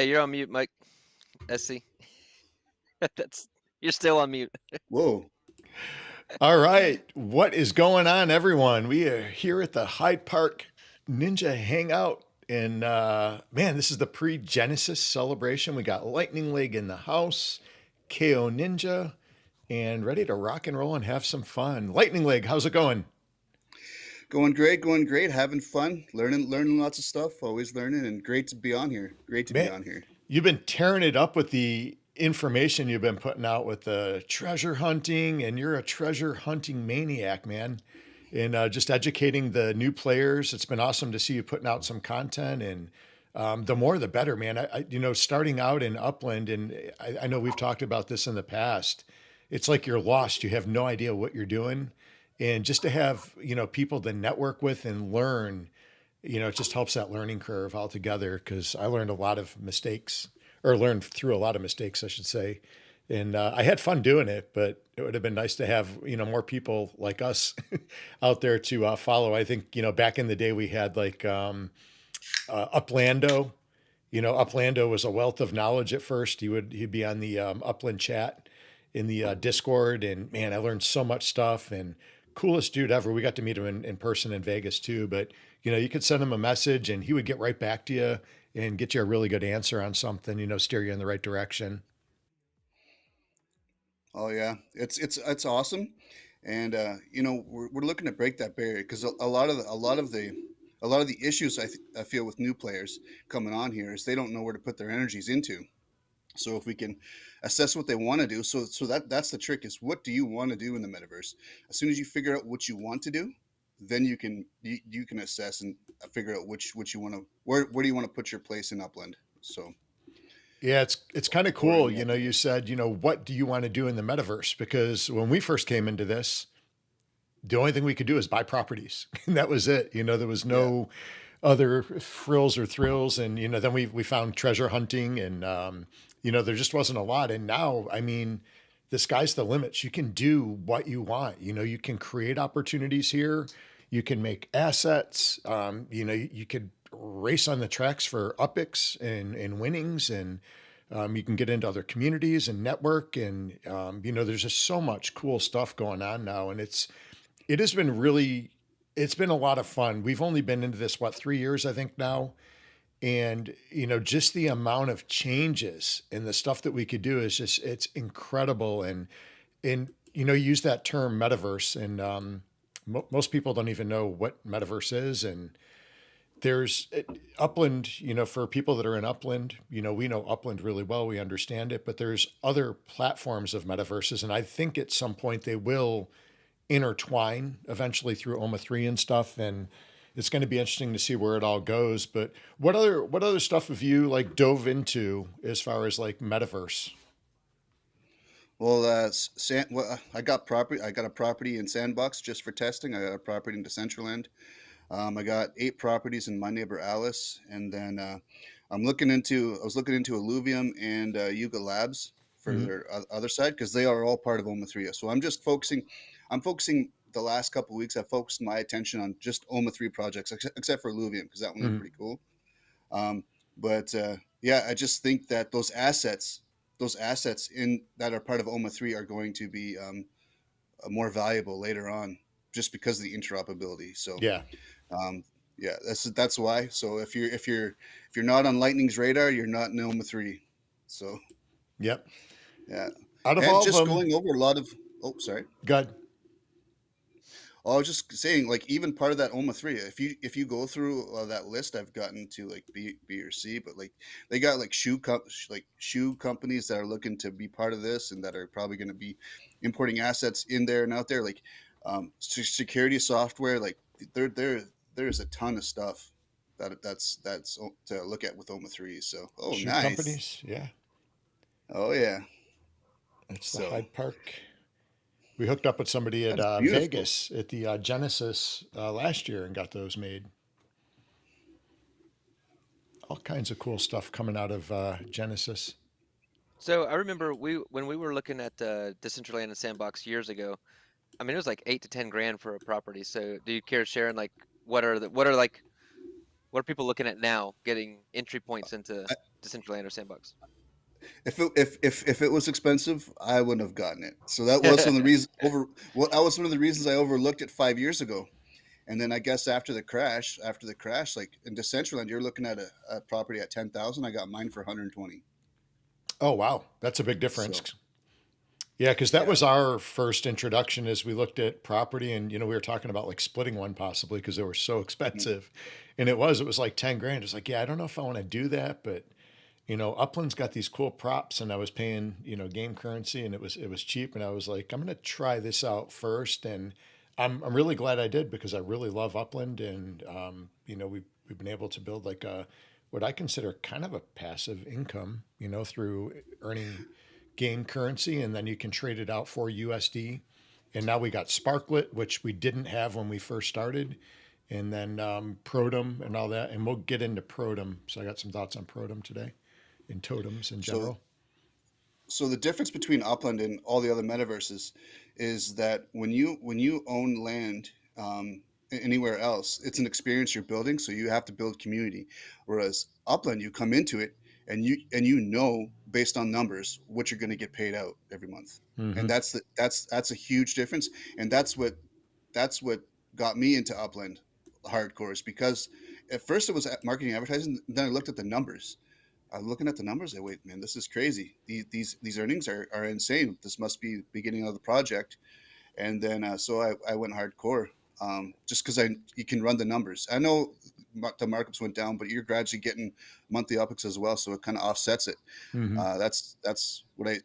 Hey, you're on mute, Mike. SC. That's you're still on mute. Whoa. All right. What is going on, everyone? We are here at the Hyde Park Ninja Hangout. And man, this is the pre-Genesis celebration. We got Lightning Leg in the house, KO Ninja, and ready to rock and roll and have some fun. Lightning Leg, how's it going? Going great. Having fun, learning lots of stuff, always learning, and great to be on here. Great to be Man, on here. you've been tearing it up with the information you've been putting out with the treasure hunting, and you're a treasure hunting maniac, man. And just educating the new players. It's been awesome to see you putting out some content, and the more the better, man. Starting out in Upland, and I know we've talked about this in the past. It's like you're lost. You have no idea what you're doing, and just to have people to network with and learn, it just helps that learning curve altogether. Because I learned a lot of mistakes, or learned through a lot of mistakes, I should say. And I had fun doing it, but it would have been nice to have, more people like us out there to follow. I think, back in the day we had like Uplando. Uplando was a wealth of knowledge at first. He'd be on the Upland chat in the Discord, and man, I learned so much stuff. And coolest dude ever. We got to meet him in person in Vegas too. But you could send him a message, and he would get right back to you and get you a really good answer on something. Steer you in the right direction. Oh yeah, it's awesome, and we're looking to break that barrier because a lot of the issues I feel with new players coming on here is they don't know where to put their energies into. So if we can assess what they want to do, so that's the trick is what do you want to do in the metaverse? As soon as you figure out what you want to do, then you can assess and figure out which you want to where do you want to put your place in Upland. So Yeah, it's kind of or in cool. the You said, what do you want to do in the metaverse? Because when we first came into this, the only thing we could do is buy properties. And that was it. There was yeah. no other frills or thrills. And, then we found treasure hunting, and, there just wasn't a lot. And now, I mean, the sky's the limits. You can do what you want. You can create opportunities here. You can make assets. You could race on the tracks for upics and winnings, and you can get into other communities and network. And, there's just so much cool stuff going on now. And it has been it's been a lot of fun. We've only been into this, 3 years, I think now. And, just the amount of changes and the stuff that we could do is it's incredible. And, use that term metaverse, and, most people don't even know what metaverse is. And there's Upland, for people that are in Upland, we know Upland really well. We understand it, but there's other platforms of metaverses. And I think at some point they will intertwine eventually through OMA 3 and stuff. And it's going to be interesting to see where it all goes. But what other stuff have you like dove into as far as like metaverse? Well, I got property. I got a property in Sandbox just for testing. I got a property in Decentraland. I got 8 properties in my neighbor Alice, and then I was looking into Illuvium and Yuga Labs for Mhm. their other side because they are all part of OMA 3. So I'm focusing the last couple of weeks. I've focused my attention on just OMA 3 projects, except for Illuvium because that one looked Mhm. pretty cool. But yeah, I just think that those assets in that are part of OMA 3 are going to be more valuable later on, just because of the interoperability. So Yeah. um, yeah, that's why. So if you're not on Lightning's radar, you're not in OMA 3. So Yep. yeah, Out of and all of just them, going over a lot of. Oh, sorry. good. Oh, I was just saying, like even part of that OMA 3. If you go through that list, I've gotten to like B or C, but like they got like shoe companies that are looking to be part of this and that are probably going to be importing assets in there and out there, like security software. Like there's a ton of stuff that's to look at with OMA 3. So Shoe nice. companies. Yeah. Oh yeah. It's the So Hyde Park. We hooked up with somebody at that's beautiful. Vegas at the Genesis last year and got those made. All kinds of cool stuff coming out of Genesis. So I remember when we were looking at Decentraland and Sandbox years ago. I mean, it was like 8 to 10 grand for a property. So do you care sharing like what are like What are people looking at now, getting entry points into I, Decentraland or Sandbox? if it was expensive, I wouldn't have gotten it. So that was one of the reasons that was one of the reasons I overlooked it 5 years ago. And then I guess after the crash, like in Decentraland, you're looking at a property at 10,000. I got mine for 120. Oh, wow. That's a big difference. So Yeah, because that yeah, was our first introduction as we looked at property, and we were talking about like splitting one possibly because they were so expensive, and it was like 10 grand. It's like, yeah, I don't know if I want to do that, but Upland's got these cool props, and I was paying game currency, and it was cheap, and I was like, I'm gonna try this out first, and I'm really glad I did because I really love Upland, and we've been able to build like a what I consider kind of a passive income, through earning game currency, and then you can trade it out for USD. And now we got Sparklet, which we didn't have when we first started, and then Protum and all that. And we'll get into Protum. So I got some thoughts on Protum today and totems in so general. so the difference between Upland and all the other metaverses is that when you own land anywhere else, it's an experience you're building. So you have to build community. Whereas Upland, you come into it and based on numbers what you're going to get paid out every month, and Mm-hmm. that's a huge difference. And that's what got me into Upland hardcore is because at first it was marketing advertising. Then I looked at the numbers. I'm looking at the numbers. I wait, man, this is crazy. These earnings are insane. This must be the beginning of the project. And then so I went hardcore, just because I you can run the numbers. I know the markups went down, but you're gradually getting monthly uplifts as well, so it kind of offsets it. Mm-hmm. That's what I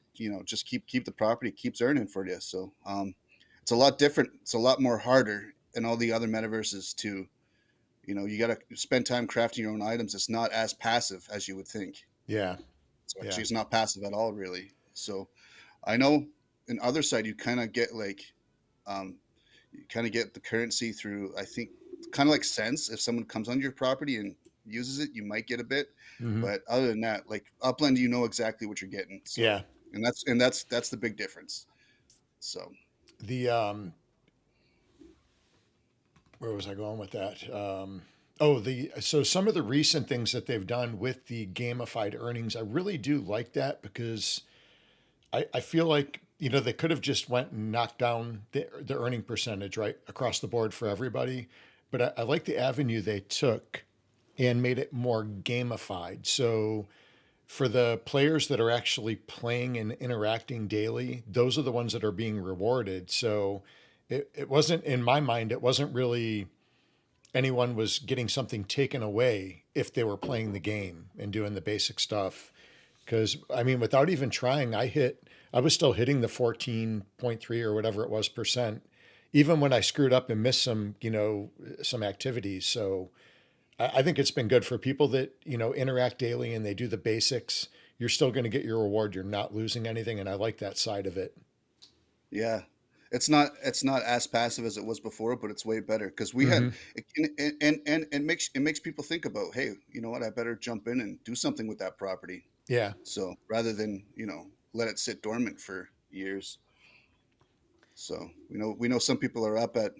just keep the property keeps earning for you. So it's a lot different. It's a lot more harder in all the other metaverses to you got to spend time crafting your own items. It's not as passive as you would think. Yeah. So Yeah. actually, it's not passive at all, really. So I know in other side you kind of get like you kind of get the currency through. I think kind of like cents. If someone comes on your property and uses it, you might get a bit. Mm-hmm. But other than that, like Upland, you know exactly what you're getting. So Yeah. and that's the big difference. So The where was I going with that? Oh, the so some of the recent things that they've done with the gamified earnings, I really do like that because I feel like they could have just went and knocked down the earning percentage right across the board for everybody, but I like the avenue they took and made it more gamified. So for the players that are actually playing and interacting daily, those are the ones that are being rewarded. So it wasn't in my mind, it wasn't really anyone was getting something taken away if they were playing the game and doing the basic stuff. Because I mean, without even trying, I was still hitting the 14.3 or whatever it was percent, even when I screwed up and missed some activities. So I think it's been good for people that, interact daily and they do the basics. You're still going to get your reward. You're not losing anything. And I like that side of it. yeah, it's not as passive as it was before, but it's way better because we had Mm-hmm. and it makes people think about, hey, you know what, I better jump in and do something with that property. Yeah. So rather than let it sit dormant for years. So we know some people are up at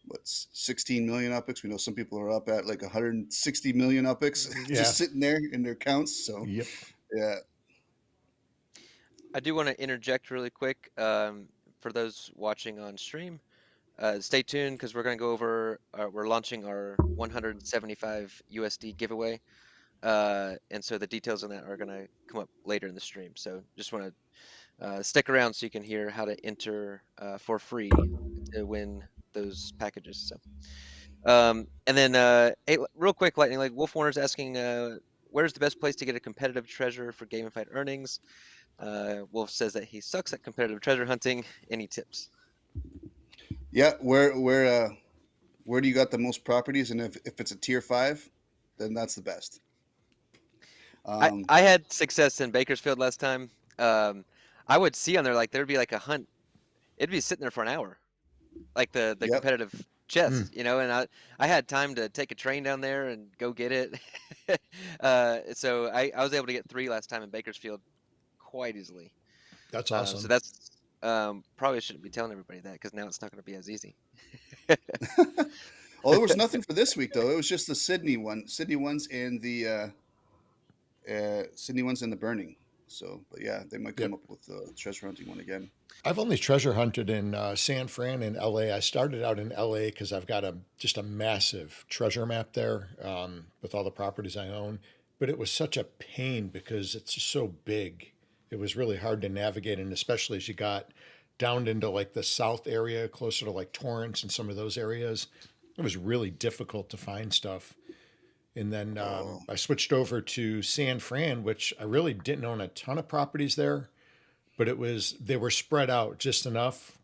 what's 16 million upics. We know some people are up at like 160 million upics Yeah. just sitting there in their counts. So Yep. yeah, I do want to interject really quick for those watching on stream. Stay tuned because we're going to go over. We're launching our 175 USD giveaway, and so the details on that are going to come up later in the stream. So just want to stick around so you can hear how to enter for free to win those packages. So, and then hey, real quick, Lightning, like Wolf Warner's asking, where's the best place to get a competitive treasure for gamified earnings? Wolf says that he sucks at competitive treasure hunting. Any tips? yeah. Where do you got the most properties? And if it's a tier 5, then that's the best. I Um, I had success in Bakersfield last time. Um, I would see on there like there'd be like a hunt. It'd be sitting there for an hour, like the yep. competitive Mm. chest, and I had time to take a train down there and go get it. So I was able to get 3 last time in Bakersfield quite easily. That's So awesome. that's probably shouldn't be telling everybody that because now it's not going to be as easy. Oh, there was nothing for this week though. It was just the Sydney ones, and the Sydney ones and the burning. So, but yeah, they might come Yep. up with the treasure hunting one again. I've only treasure hunted in San Fran and LA. I started out in LA because I've got just a massive treasure map there with all the properties I own. But it was such a pain because it's just so big. It was really hard to navigate, and especially as you got down into like the south area, closer to like Torrance and some of those areas, it was really difficult to find stuff. And then Oh, I switched over to San Fran, which I really didn't own a ton of properties there, but they were spread out just enough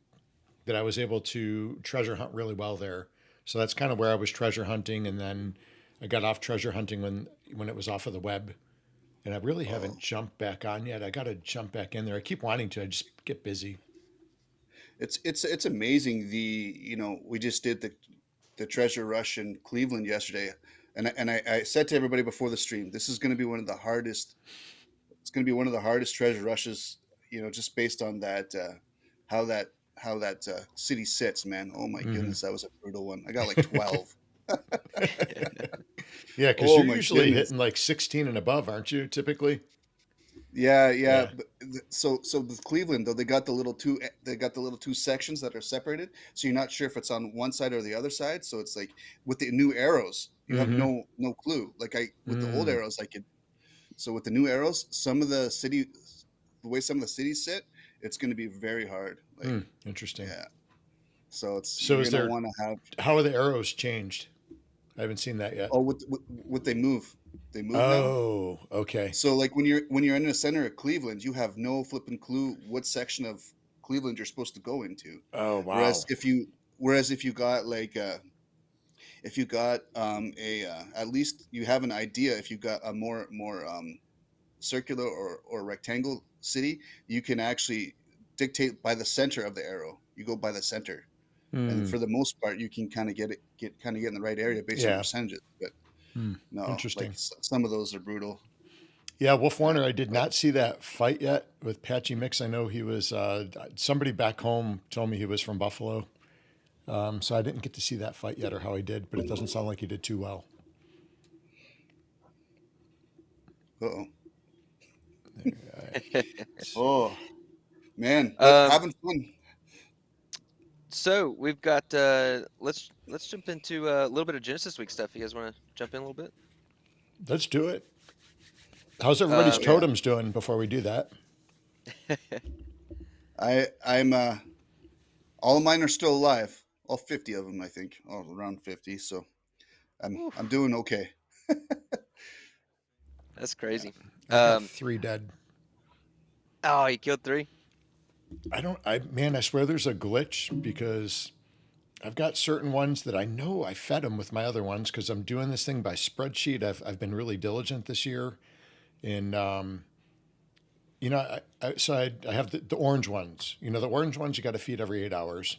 that I was able to treasure hunt really well there. So that's kind of where I was treasure hunting, and then I got off treasure hunting when it was off of the web, and I really haven't oh, jumped back on yet. I got to jump back in there. I keep wanting to. I just get busy. it's amazing. We just did the treasure rush in Cleveland yesterday, and I said to everybody before the stream, this is going to be one of the hardest. It's going to be one of the hardest treasure rushes. Just based on that, how that city sits, man. Oh my Hmm. goodness, that was a brutal one. I got like 12. Yeah, because Oh you're my usually goodness. hitting like 16 and above, aren't you? Typically. Yeah, yeah. Yeah. But so with Cleveland though, they got the little two sections that are separated, so you're not sure if it's on one side or the other side. So it's like with the new arrows, you have Mm-hmm. no clue. Like I with the old Mm. arrows, I could. So with the new arrows, the way some of the cities sit, it's going to be very hard. Like Mm. Interesting. yeah. So So you're is gonna there? want to have. How are the arrows changed? I haven't seen that yet. Oh, what they move now. Oh, okay. So like when you're in the center of Cleveland, you have no flipping clue what section of Cleveland you're supposed to go into. Oh, Whereas wow. if you got like if you got a at least you have an idea. If you got a more circular or rectangle city, you can actually dictate by the center of the arrow. You go by the center, and Hmm. for the most part, you can kind of get in the right area based on Yeah. percentages. But Hmm. no, like Interesting. some of those are brutal. Yeah, Wolf Yeah, Warner, I did but not see that fight yet with Patchy Mix. I know he was, somebody back home told me he was from Buffalo. So I didn't get to see that fight yet or how he did, but it doesn't sound like he did too well. oh, Right. oh man, but Um, having fun. so we've got let's jump into a little bit of Genesis Week stuff. You guys want to jump in a little bit? Let's do it. How's everybody's Um, Yeah, totems doing before we do that? I'm all of mine are still alive. All 50 of them, I think, all around 50. So I'm Oof, doing okay. that's Yeah. crazy. I've got Um, 3 dead. oh, you killed three. Man, I swear there's a glitch because I've got certain ones that I know I fed them with my other ones because I'm doing this thing by spreadsheet. I've been really diligent this year. And, I have the orange ones. The orange ones you got to feed every 8 hours.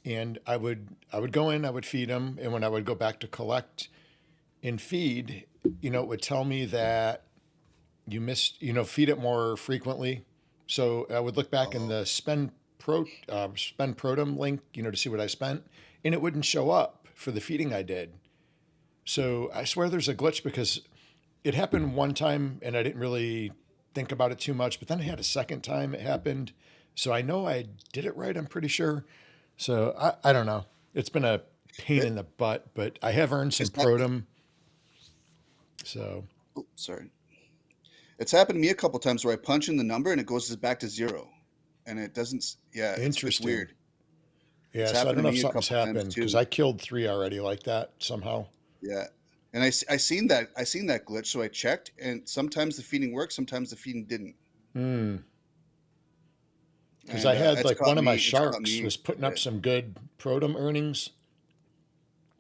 And I would go in, I would feed them. And when I would go back to collect and feed, it would tell me that you missed, feed it more frequently. So I would look back in Oh, the spend protum link, to see what I spent, and it wouldn't show up for the feeding I did. So I swear there's a glitch because it happened one time and I didn't really think about it too much, but then I had a second time it happened. So I know I did it right, I'm pretty sure. So I don't know. It's been a pain it, in the butt, but I have earned some it's not. protum. So Oh, sorry. It's happened to me a couple times where I punch in the number and it goes back to zero, and it doesn't. Yeah, it's interesting. weird. It's Yeah, so I happened don't to know if me a something's couple times happened because too. I killed 3 already like that somehow. Yeah, and I seen that glitch, so I checked, and sometimes the feeding worked, sometimes the feeding didn't, Hmm. Because and I had it's like caught one of my me. It's caught sharks me. was putting up Yeah, some good protum earnings,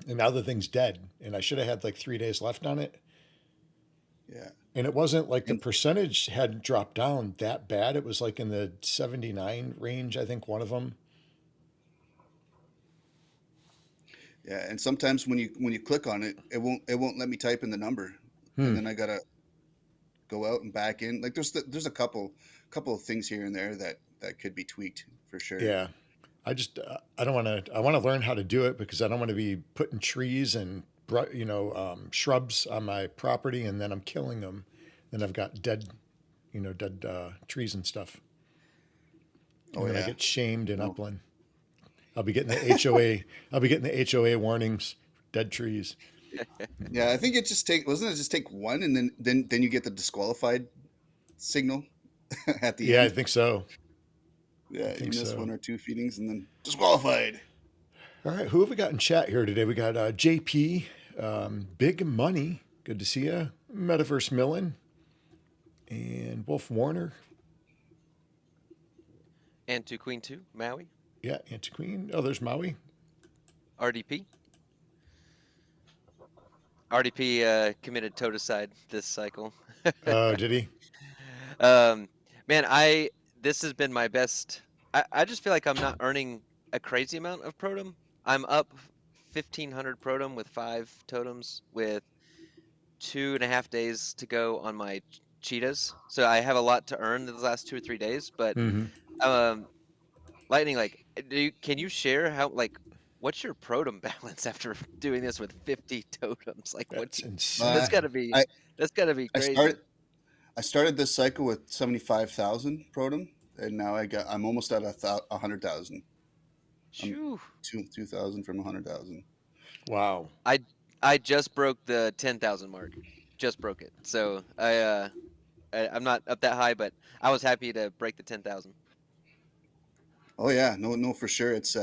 and now the thing's dead. And I should have had like 3 days left on it. yeah, And it wasn't like the and percentage hadn't dropped down that bad. It was like in the 79 range, I think one of them. yeah, and sometimes when you click on it, it won't let me type in the number, and Hmm. then I gotta go out and back in. Like there's a couple of things here and there that could be tweaked for sure. Yeah. I don't want to. I want to learn how to do it because I don't want to be putting trees and shrubs on my property and then I'm killing them. Then I've got dead trees and stuff, Oh and then I yeah. get shamed in No. Upland. I'll be getting the HOA. I'll be getting the HOA warnings. Dead trees. Yeah, I think it just take wasn't it just take one and then you get the disqualified signal at the Yeah, I end. think so. I Yeah, you think miss so. one or two feedings and then disqualified. All right, who have we got in chat here today? We got JP, Big Money. Good to see you. Metaverse Millen and Wolf Warner. And to Queen 2, Maui, Yeah, Antiqueen. Oh, there's Maui. RDP. RDP committed toticide this cycle. Oh, did he? Um, man, this has been my best. I just feel like I'm not earning a crazy amount of protum. I'm up 1,500 protum with 5 totems with 2.5 days to go on my cheetahs. So I have a lot to earn the last 2 or 3 days. But Mm-hmm. um, Lightning, like, can you share how, like, what's your protum balance after doing this with 50 totems? Like, That's that's Uh, insane. gotta be, I that's gotta be I started crazy. I started this cycle with 75,000 protum, and now I'm almost at 100,000. I'm Shoo. 2,000 from 100,000. Wow. I I just broke the 10,000 mark. Just broke it. So I'm not up that high, but I was happy to break the 10,000. Oh yeah, no for sure. It's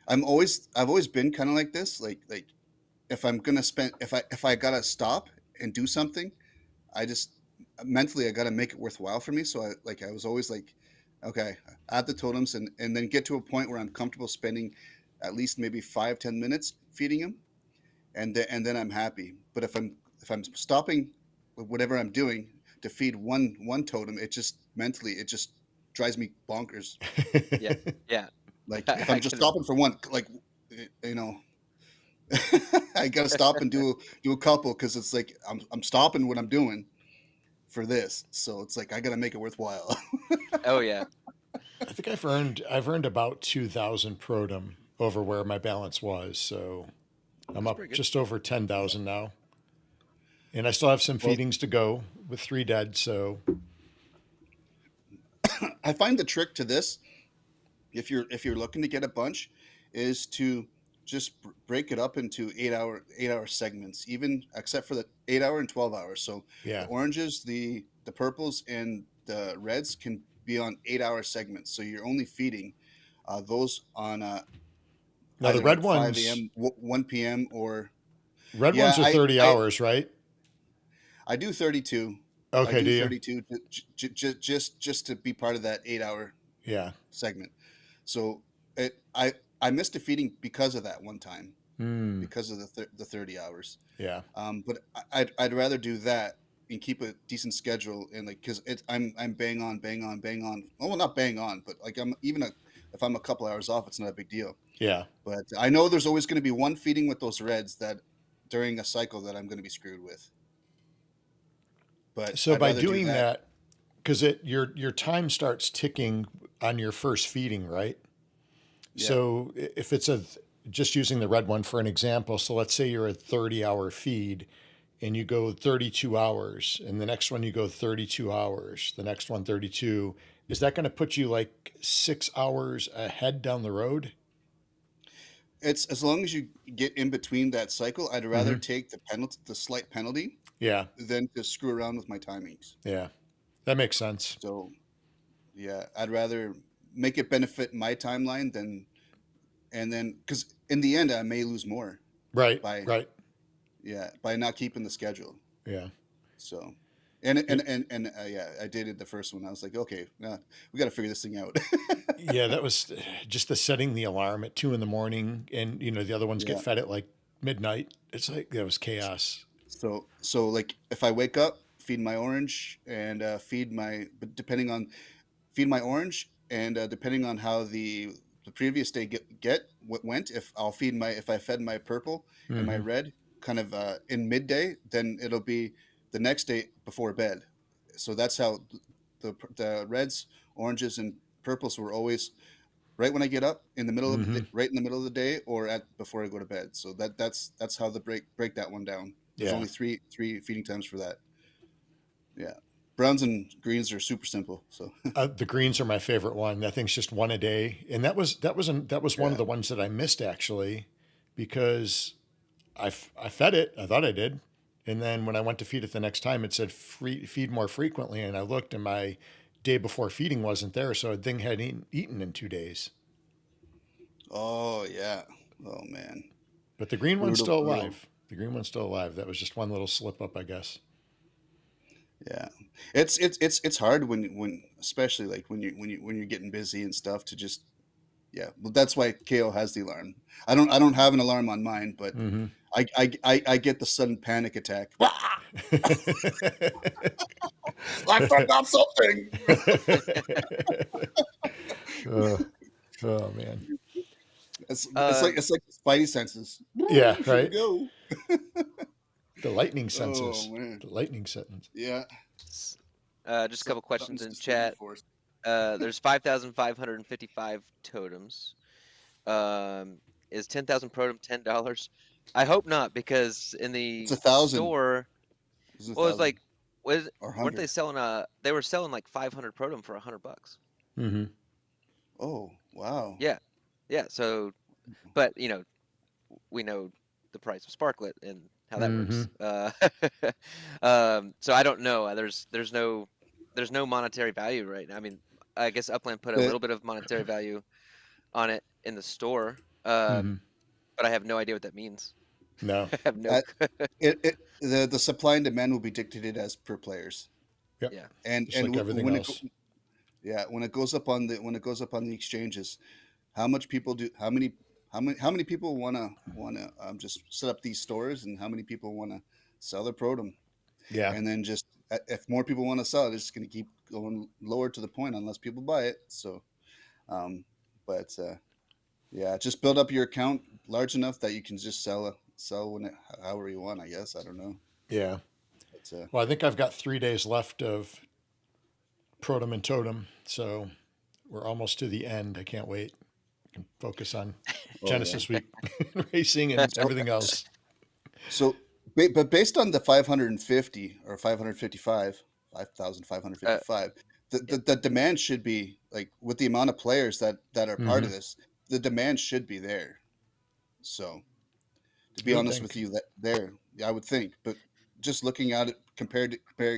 I've always been kind of like this. Like if I'm gonna spend if I gotta stop and do something, I just mentally I gotta make it worthwhile for me. So I was always like, okay, add the totems and then get to a point where I'm comfortable spending at least maybe 5-10 minutes feeding him, and then I'm happy. But if I'm stopping with whatever I'm doing to feed one totem, it just mentally it just drives me bonkers. Yeah, yeah. Like if I'm I just can. stopping for one, like you know, I gotta stop and do a couple because it's like I'm stopping what I'm doing for this, so it's like I gotta make it worthwhile. Oh yeah, I think I've earned about 2,000 protum over where my balance was, so I'm that's up pretty good. just over 10,000 now, and I still have some Well, feedings to go with 3 dead. So I find the trick to this, if you're looking to get a bunch, is to just break it up into 8-hour segments, even except for the 8 hour and 12 hours. So the yeah. oranges, the purples, and the reds can be on 8-hour segments. So you're only feeding those on Now the either red like 5 ones, a.m., 1 p.m., or red yeah, ones are 30 hours, right? I do 32. I Okay, do do you? 32 just to be part of that 8 hour Yeah. segment. So I missed a feeding because of that one time, Hmm. because of the 30 hours. Yeah. But I'd rather do that and keep a decent schedule and like because I'm bang on bang on bang on. Well, not bang on, but like if I'm a couple hours off, it's not a big deal. Yeah. But I know there's always going to be one feeding with those reds that during a cycle that I'm going to be screwed with. But So I'd by rather do doing that. that, because your time starts ticking on your first feeding, right? Yeah. So if it's a just using the red one for an example, so let's say you're a 30-hour feed and you go 32 hours and the next one you go 32 hours, the next one 32, is that going to put you like 6 hours ahead down the road? It's as long as you get in between that cycle, I'd rather Mm-hmm. take the slight penalty Yeah. than to screw around with my timings. Yeah. That makes sense. So yeah, I'd rather make it benefit my timeline than and then because in the end I may lose more Right. by Right. by not keeping the schedule. Yeah. So and It, yeah, I dated the first one. I was like, okay, we got to figure this thing out. yeah, that was just the setting the alarm at 2 in the morning, and the other ones get Yeah. fed at like midnight. It's like that was chaos. So like if I wake up, feed my orange and feed my but depending on feed my orange and depending on how the previous day went, if I'll feed my if I fed my purple and my Mm-hmm. red kind of in midday, then it'll be the next day before bed. So that's how the reds, oranges, purples were always right when I get up in the middle of Mm-hmm. the, right in the middle of the day or at before I go to bed. So that's how the break that one down. There's Yeah. only three feeding times for that. Yeah, browns and greens are super simple. So The greens are my favorite one. That thing's just one a day, and that was one of yeah. the ones that I missed actually, because I fed it. I thought I did, and then when I went to feed it the next time, it said feed more frequently, and I looked, and my day before feeding wasn't there, so the thing had eaten in 2 days. Oh yeah. Oh man. But the green one's Brutal, still brutal. alive. The green one's still alive. That was just one little slip up, I guess. Yeah, it's hard when especially like when you're getting busy and stuff to just yeah. Well, that's why KO has the alarm. I don't have an alarm on mine, but Mm-hmm. I get the sudden panic attack. I forgot something. oh, oh man. Um, It's like Spidey senses. Yeah, Woo, here we right. go. The lightning Oh senses. man, The lightning sentence. yeah. s- just a couple questions Something's in suspended chat. force. There's 5,555 totems. Um, is 10,000 totem $10? I hope not, because in It's the 1,000. store, It's a well, it's like, thousand was or weren't they 100. selling they were selling like 500 protem for $100. Mm-hmm. Oh wow. Yeah, yeah. So, but we know the price of Sparklet and how that Mm-hmm. works. So I don't know. There's no monetary value right now. I mean, I guess Upland put a The little bit of monetary value on it in the store, Mm-hmm. but I have no idea what that means. No. I have no. that the supply and demand will be dictated as per players, Yep. Yeah, Just like everything when else. yeah, when it goes up on the exchanges, how much people do how many people wanna just set up these stores, and how many people wanna sell their product, Yeah. and then just if more people want to sell it, it's just going to keep going lower to the point unless people buy it. So, um, but yeah, just build up your account large enough that you can just sell when however you want. I guess I don't know. Yeah. But Well, I think I've got 3 days left of Protum and Totem, so we're almost to the end. I can't wait. I can focus on oh yeah. Genesis Week racing and So everything else. so but based on the 550 or 555, 5,555, yeah. the demand should be like with the amount of players that are part Mm-hmm. of this, the demand should be there. So to be You would honest with think. you, that there, yeah, I would think. But just looking at it comparing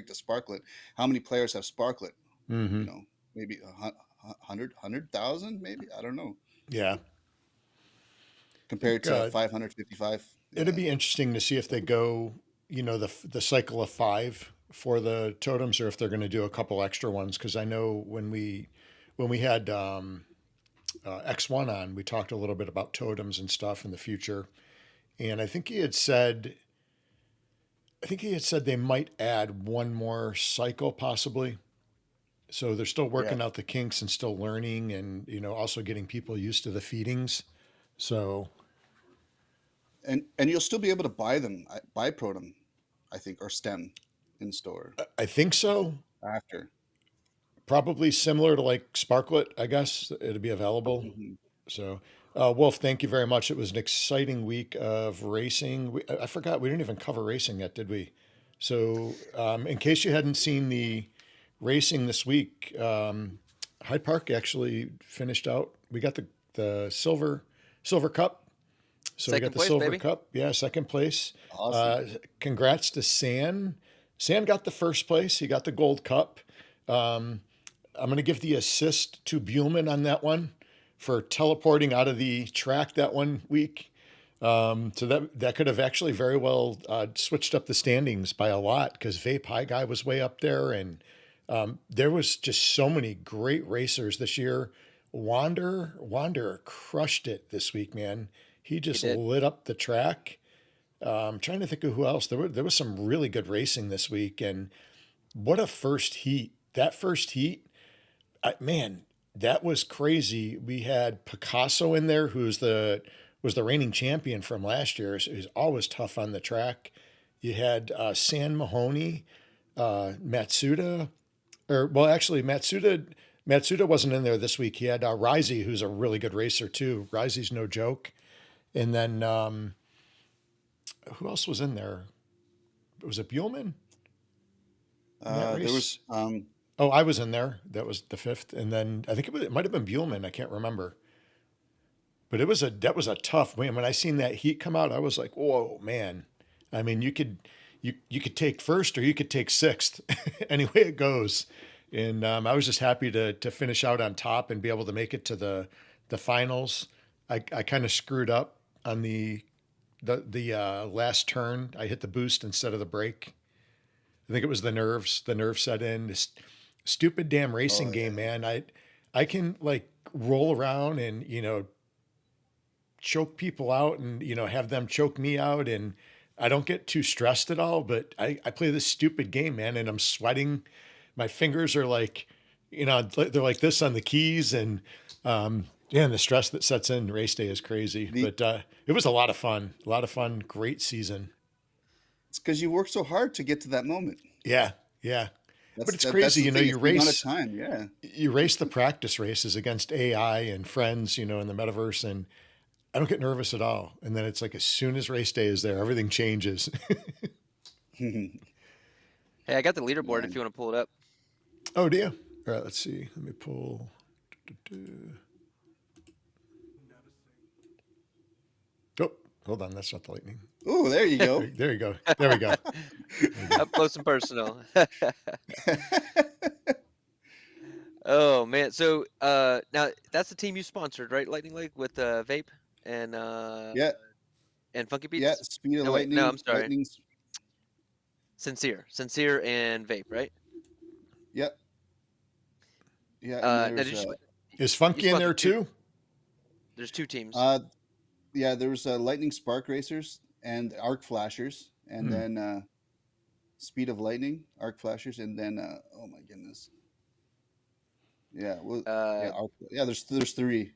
to Sparklet, how many players have Sparklet? Mm-hmm. You know, maybe 100,000, maybe I don't know, Yeah. I compared think to 555. it'd Yeah, be interesting to see if they go, the cycle of 5 for the totems, or if they're going to do a couple extra ones. Because I know when we had X1 on, we talked a little bit about totems and stuff in the future, and I think he had said they might add one more cycle possibly. So they're still yeah, working out the kinks and still learning, and also getting people used to the feedings. So and you'll still be able to buy them, buy Protum, I think, or Stem in store I think so. after. Probably similar to like Sparklet, I guess it'd be available. Hmm. So, Wolf, thank you very much. It was an exciting week of racing. I forgot we didn't even cover racing yet, did we? So, in case you hadn't seen the racing this week, Hyde Park actually finished out. We got the silver cup. So we got Second the place, silver baby. cup. Yeah, second place. Awesome. Congrats to San. San got the first place. He got the gold cup. I'm going to give the assist to Buellman on that one for teleporting out of the track that one week. So that could have actually very well switched up the standings by a lot, because Vape High Guy was way up there, and there was just so many great racers this year. Wander crushed it this week, man. He He just did. lit up the track. I'm trying to think of who else. There was some really good racing this week, and what a first heat! That first heat, man, that was crazy. We had Picasso in there, was the reigning champion from last year. So he's always tough on the track. You had San Mahoney, Matsuda, or well, actually Matsuda Matsuda wasn't in there this week. He had Risey, who's a really good racer too. Risey's no joke. And then who else was in there? Was it Buellman in that There race? was Oh, I was in there. That was the fifth. And then I think it might have been Buellman. I can't remember. But that was a tough win. When I seen that heat come out, I was like, whoa, man. I mean, you could take first or you could take sixth, any way it goes. And I was just happy to finish out on top and be able to make it to the finals. I kind of screwed up on the last turn. I hit the boost instead of the brake. I think it was the nerves. The nerves set in. This stupid damn racing oh game, yeah. man. I can like roll around and choke people out and have them choke me out, and I don't get too stressed at all. But I play this stupid game, man, and I'm sweating. My fingers are like, they're like this on the keys, and yeah, and the stress that sets in race day is crazy. The But it was a lot of fun. A lot of fun. Great season. It's because you work so hard to get to that moment. Yeah, yeah. But it's That's crazy, the thing. you It's the amount of race time. Yeah. the practice races against AI and friends, in the metaverse, and I don't get nervous at all. And then it's like as soon as race day is there, everything changes. Hey, I got the leaderboard if Man. you want to pull it up. Oh, do you? All right, let's see. Let me pull. Oh, hold on. That's not the lightning. Oh, there you go. There you go. There we go. Up close and personal. Oh man, so now that's the team you sponsored, right? Lightning Leg with Vape and Yeah. Funky Yeah. Beats. Speed of No wait, no, I'm lightning. sorry. Lightning's. Sincere and Vape, right? Yep. Yeah. And Now there's did Is you Funky in there sponsored two? too? There's two teams. yeah, there was lightning spark racers and arc flashers, and Hmm. then speed of lightning, arc flashers, and then oh my goodness. Yeah. Well. Yeah. Uh, Yeah. There's three.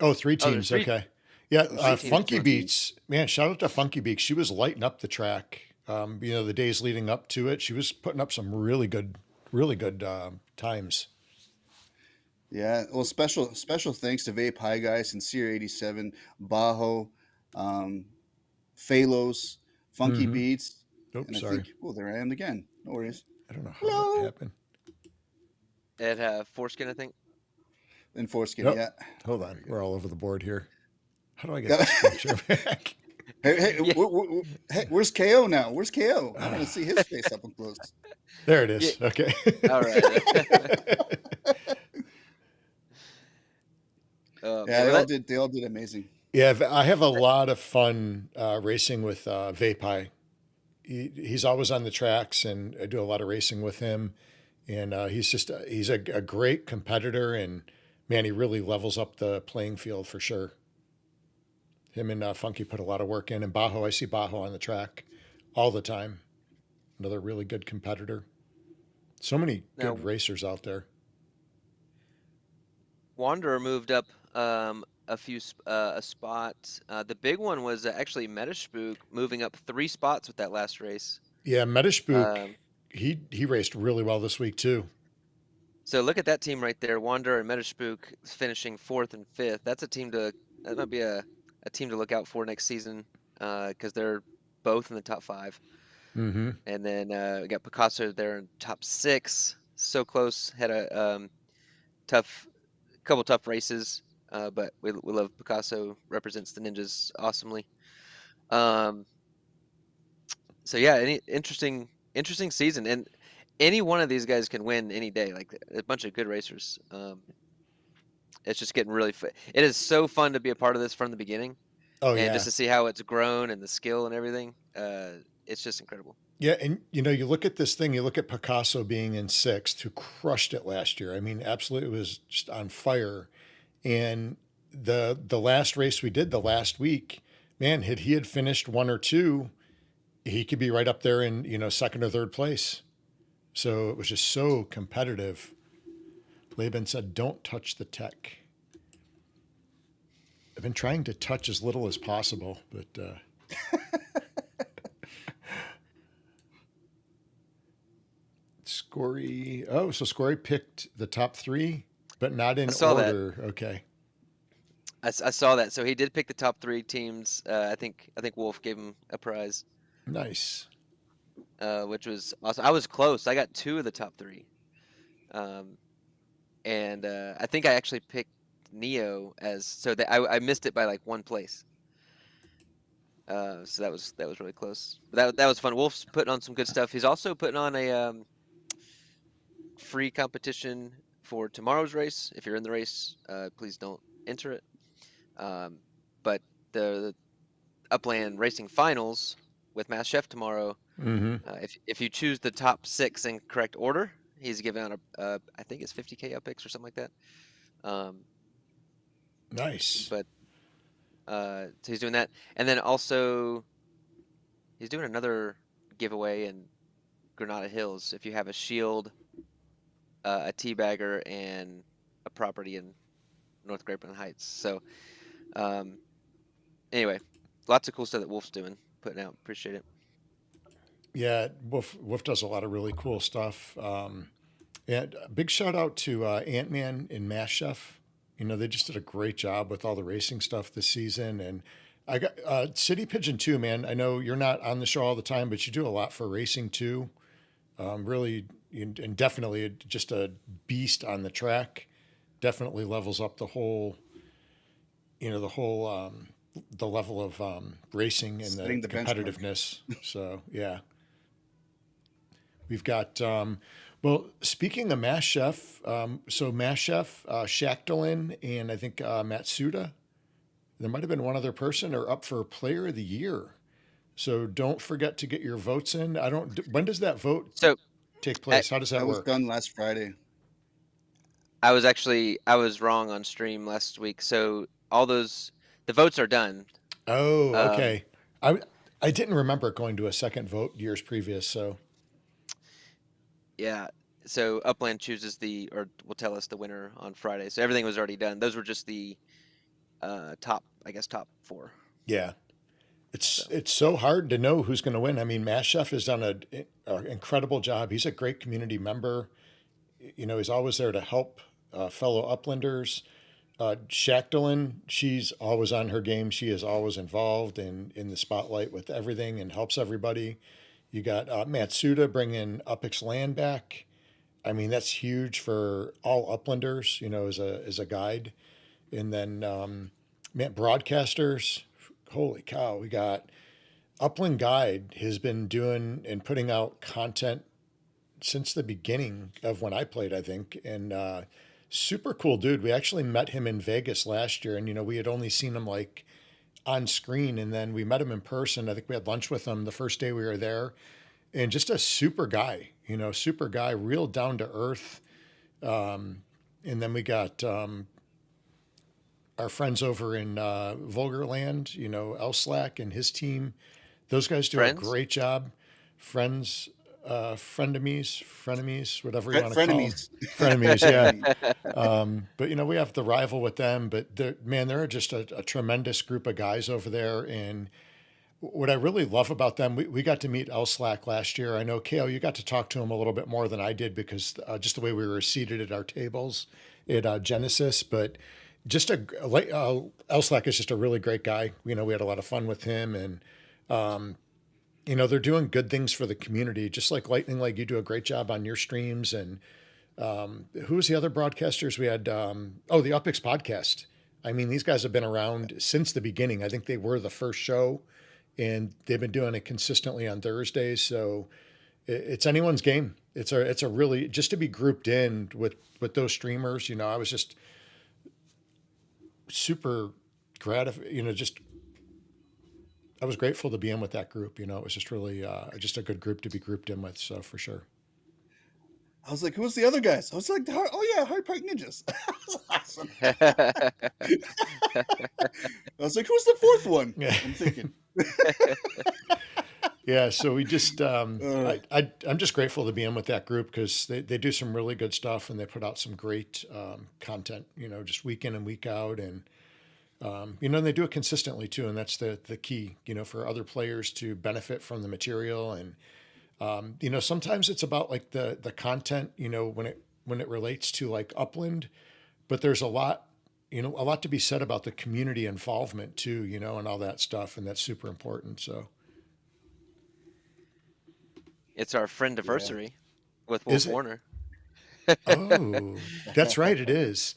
Oh, three oh, there's teams. Okay. Yeah, There's three three teams. Funky teams. Beats, man, shout out to Funky Beats. She was lighting up the track. The days leading up to it, she was putting up some really good times. Yeah, well, special thanks to Vape High Guys, Sincere 87, Bajo, um, Phalos, Funky Mm-hmm. Beats, and Oops, I sorry. think, oh, there I am again. No worries. I don't know how that Hello. happened. At Foreskin, I think. And Foreskin, Nope. yeah. Hold on. We're all over the board here. How do I get Yeah. this picture back? Hey, Yeah. hey, where's KO now? Where's KO? I want to see his face up and close. There it is. Okay. All right. Yeah, well, they all did amazing. Yeah, I have a lot of fun racing with Vape High. He's always on the tracks, and I do a lot of racing with him. And he's a great competitor, and man, he really levels up the playing field for sure. Him and Funky put a lot of work in, and Bajo, I see Bajo on the track all the time. Another really good competitor. So many now good racers out there. Wanderer moved up a spot. The big one was actually Metaspook moving up 3 spots with that last race. Yeah, Metaspook, Um, he raced really well this week too. so look at that team right there. Wanderer and Metaspook finishing 4th and 5th. That might be a team to look out for next season because they're both in the top 5. Mm-hmm. And then we got Picasso there in top 6. So close. Had a couple tough races, but we love Picasso. Represents the Ninjas awesomely. So yeah, interesting season, and any one of these guys can win any day. Like a bunch of good racers. It's just getting really fun. It is so fun to be a part of this from the beginning, Oh and yeah. just to see how it's grown and the skill and everything. It's just incredible. Yeah, and you look at this thing, you look at Picasso being in 6th, who crushed it last year. I mean, absolutely was just on fire. And the last race we did the last week, man, had he had finished 1 or 2, he could be right up there in, 2nd or 3rd place. So it was just so competitive. Laban said, "Don't touch the tech." I've been trying to touch as little as possible, but Scory. Oh, so Scory picked the top three, but not I in saw that. order. Okay. I saw that. So he did pick the top three teams. I think Wolf gave him a prize, Nice. which was awesome. I was close. I got two of the top three, um, and I think I actually picked Neo as so that I missed it by like one place. So that was really close. But that was fun. Wolf's putting on some good stuff. He's also putting on a free competition for tomorrow's race. If you're in the race, please don't enter it. Um, but the Upland Racing Finals with Mass Chef tomorrow. Mm-hmm. If you choose the top six in correct order, he's giving out a I think it's 50K uppicks or something like that. Um, Nice. but so he's doing that, and then also he's doing another giveaway in Granada Hills. If you have a shield, a teabagger, and a property in North Grapeland Heights. So anyway, lots of cool stuff that Wolf's doing, putting out. Appreciate it. Yeah, Wolf does a lot of really cool stuff. And a big shout out to Ant-Man and Mass Chef. They just did a great job with all the racing stuff this season. And I got City Pigeon too, man. I know you're not on the show all the time, but you do a lot for racing too. Really, and definitely just a beast on the track. Definitely levels up the whole, the level of racing and Setting the the benchmark. competitiveness. So yeah, we've got. Well, speaking of Mass Chef, so Mass Chef, Shacklin, and I think Matsuda, there might have been one other person are up for Player of the Year. So don't forget to get your votes in. When does that vote So take I, place? How does that That was work? done last Friday. I was wrong on stream last week. So the votes are done. Oh, Um, okay. I didn't remember it going to a second vote years previous. So yeah. So Upland chooses or will tell us the winner on Friday. So everything was already done. Those were just the top, I guess, top four. yeah, it's So it's so hard to know who's going to win. I mean, Mass Chef has done an incredible job. He's a great community member. He's always there to help fellow Uplanders. Shacklin, she's always on her game. She is always involved in the spotlight with everything and helps everybody. You got Matsuda bringing Upix Land back. I mean, that's huge for all Uplanders, as a guide. And then broadcasters, holy cow, we got Upland Guide has been doing and putting out content since the beginning of when I played, I think. And super cool dude. We actually met him in Vegas last year, and we had only seen him like on screen, and then we met him in person. I think we had lunch with him the first day we were there, and just a super guy, real down to earth. And then we got our friends over in Vulgarland, Elslack and his team. Those guys do a friends. great job. Friends, frenemies, whatever you want to call them. Frenemies. Frenemies, yeah. Frenemies. But we have the rival with them. But they're just a tremendous group of guys over there. And what I really love about them, we got to meet Elslack last year. I know, Kale, you got to talk to him a little bit more than I did because just the way we were seated at our tables at Genesis. But just Elslack is just a really great guy. We had a lot of fun with him. And, they're doing good things for the community, just like Lightning Leg. You do a great job on your streams. And who's the other broadcasters we had? The Upix podcast. I mean, these guys have been around since the beginning. I think they were the first show, and they've been doing it consistently on Thursdays. So it's anyone's game. It's a really, just to be grouped in with those streamers. I was just super gratified. I was grateful to be in with that group. It was just really just a good group to be grouped in with. So for sure. I was like, who's the other guys? I was like, oh yeah, Hyde Park Ninjas. Awesome. I was like, who's the fourth one? Yeah. I'm thinking. Yeah, so we just I'm just grateful to be in with that group because they do some really good stuff and they put out some great content, just week in and week out, and and they do it consistently too, and that's the key, for other players to benefit from the material. And Sometimes it's about like the content, when it relates to like Upland, but there's a lot to be said about the community involvement too, and all that stuff, and that's super important. So It's our Yeah. friendiversary with is Wolf it? Warner. Oh, that's right. It is.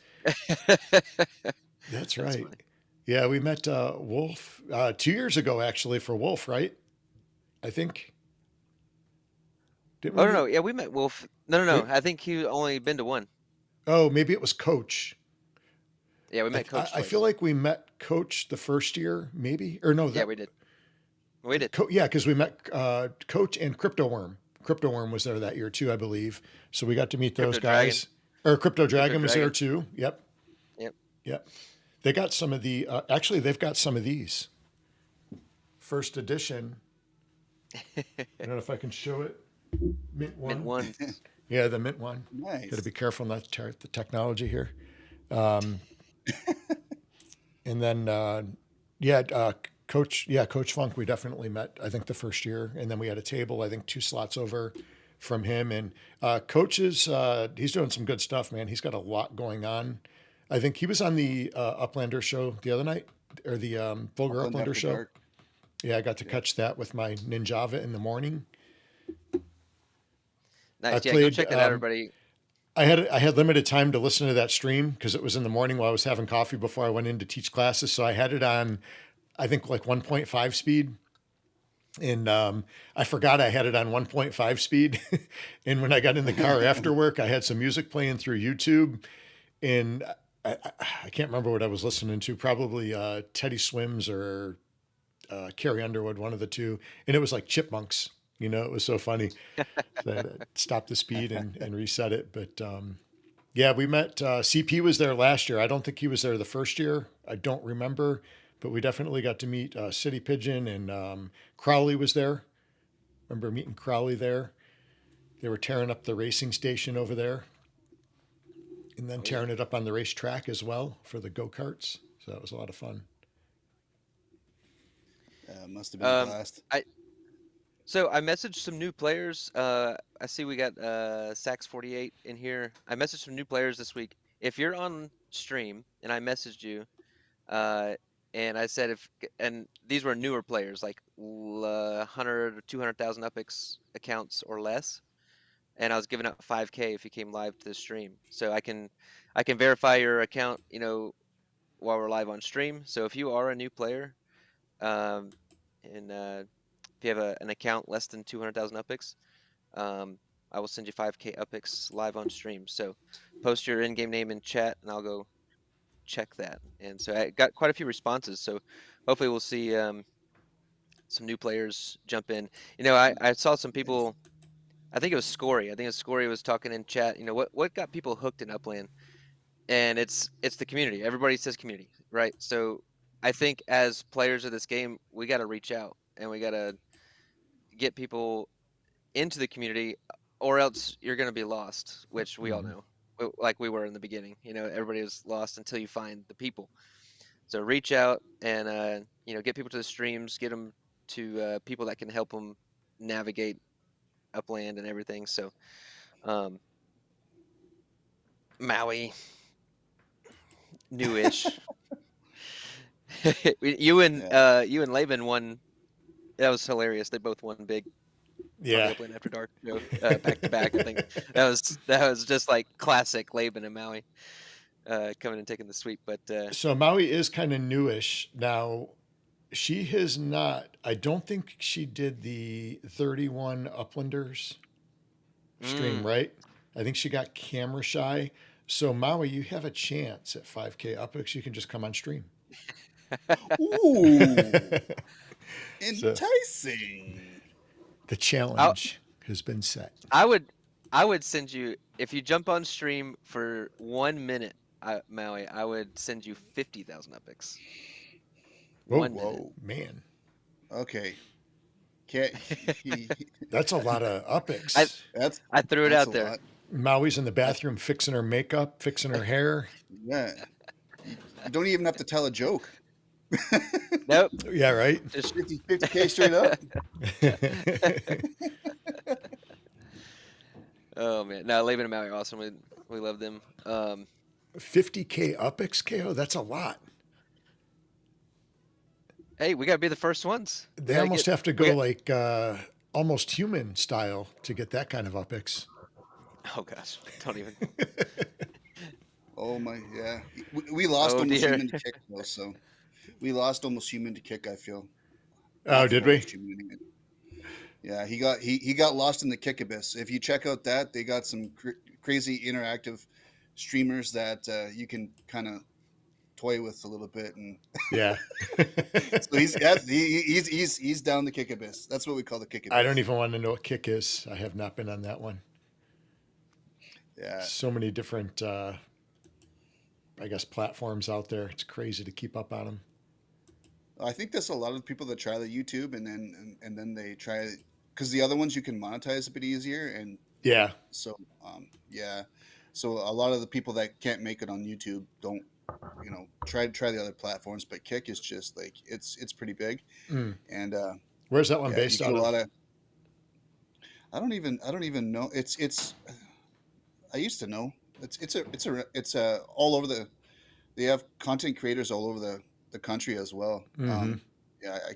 That's That's right. funny. Yeah, we met Wolf 2 years ago, actually, for Wolf, right? I think. Didn't we Oh no, no, meet? yeah, we met Wolf. No, no, no. Wait, I think he only been to one. oh, maybe it was Coach. Yeah, we I, met I Coach I feel twice. like we met Coach the first year, maybe, or no, Yeah, that we did. We did. Yeah, because we met Coach and Crypto Worm. Crypto Worm was there that year too, I believe. So we got to meet those Crypto Dragon. guys. Or Crypto Crypto Dragon was there Dragon. too. Yep, Yep. yep. They got some of the. Actually, they've got some of these first edition. I don't know if I can show it. Mint Mint one. ones. Yeah, the mint one. Got to Nice. be careful not to tear the technology here. Um, and then, yeah, Coach Funk, we definitely met, I think, the first year. And then we had a table, I think, 2 slots over from him. And Coach he's doing some good stuff, man. He's got a lot going on. I think he was on the Uplander show the other night, or the Vulgar Upland Uplander After show. Dark. Yeah, I got to Yeah. catch that with my Ninjava in the morning. I Nice. Yeah, go played. check that out, everybody. I had limited time to listen to that stream because it was in the morning while I was having coffee before I went in to teach classes. So I had it on, I think, like 1.5 speed. And I forgot I had it on 1.5 speed. And when I got in the car after work, I had some music playing through YouTube. And I can't remember what I was listening to, probably Teddy Swims or Carrie Underwood, one of the two. And it was like Chipmunks. It was so funny. So I had to stop the speed and reset it. But yeah, we met. CP was there last year. I don't think he was there the first year. I don't remember. But we definitely got to meet City Pigeon, and Crowley was there. Remember meeting Crowley there? They were tearing up the racing station over there, and then Oh yeah. tearing it up on the racetrack as well for the go karts. So that was a lot of fun. Must have been a Um, blast. I messaged some new players. I see we got Sax 48 in here. I messaged some new players this week. If you're on stream and I messaged you, uh, and I said and these were newer players, like 100 or 200,000 UpX accounts or less, and I was giving out 5K if you came live to the stream. So I can verify your account, while we're live on stream. So if you are a new player, um, and if you have an account less than 200,000 UpX, um, I will send you 5K UpX live on stream. So post your in-game name in chat, and I'll go check that. And so I got quite a few responses. So hopefully we'll see some new players jump in. I saw some Nice. people. I think it was Scory. I think it was Scory was talking in chat. What got people hooked in Upland? And it's the community. Everybody says community, right? So I think as players of this game, we got to reach out and we got to get people into the community, or else you're going to be lost, which we all Mm-hmm. know. Like we were in the beginning, everybody is lost until you find the people. So reach out and get people to the streams, get them to people that can help them navigate Upland and everything. So um, Maui, newish. Yeah. You and Laban won. That was hilarious. They both won big on the Yeah. Upland After Dark show, back to back. I think that was just like classic Laban and Maui coming and taking the sweep. But So Maui is kind of newish now. She has not. I don't think she did the 31 Uplanders stream, mm, right? I think she got camera shy. So Maui, you have a chance at 5K UpX. You can just come on stream. Ooh, So enticing. the I challenge has been set. I would send you, if you jump on stream for 1 minute, Maui. I would send you 50,000 epics. Whoa, 1 minute. Whoa. man. Okay. Can't he, That's a lot of I UpX. that's I threw it that's out a there. lot. Maui's in the bathroom fixing her makeup, fixing her hair. Yeah. You don't even have to tell a joke. Nope. Yeah, right. Just 50K straight up. Oh man, no, Leaving and Maui are awesome. We love them. 50K UPX KO. That's a lot. Hey, we gotta be the first ones. We They gotta almost get. have to We go got. like almost human style to get that kind of UPX. Oh gosh, don't even. Oh my, yeah. We lost Oh almost dear. human to kick though, so we lost almost human to kick. I feel Oh, off of did we? almost human. Yeah, he got lost in the kick abyss. If you check out that, they got some crazy interactive streamers that you can kind of toy with a little bit, and Yeah. so he's down the kick abyss. That's what we call the kick I don't abyss. even want to know what kick is. I have not been on that one. Yeah, So many different, I guess, platforms out there. It's crazy to keep up on them. I think there's a lot of people that try the YouTube and then they try because the other ones you can monetize a bit easier, and Yeah. so yeah, so a lot of the people that can't make it on YouTube don't try the other platforms, but Kick is just like it's pretty big, Mm. and Where's that one yeah, you based get out a of? lot of. I don't even know. It's I used to know. It's all over the. They have content creators all over the country as well. Mm-hmm. Yeah, I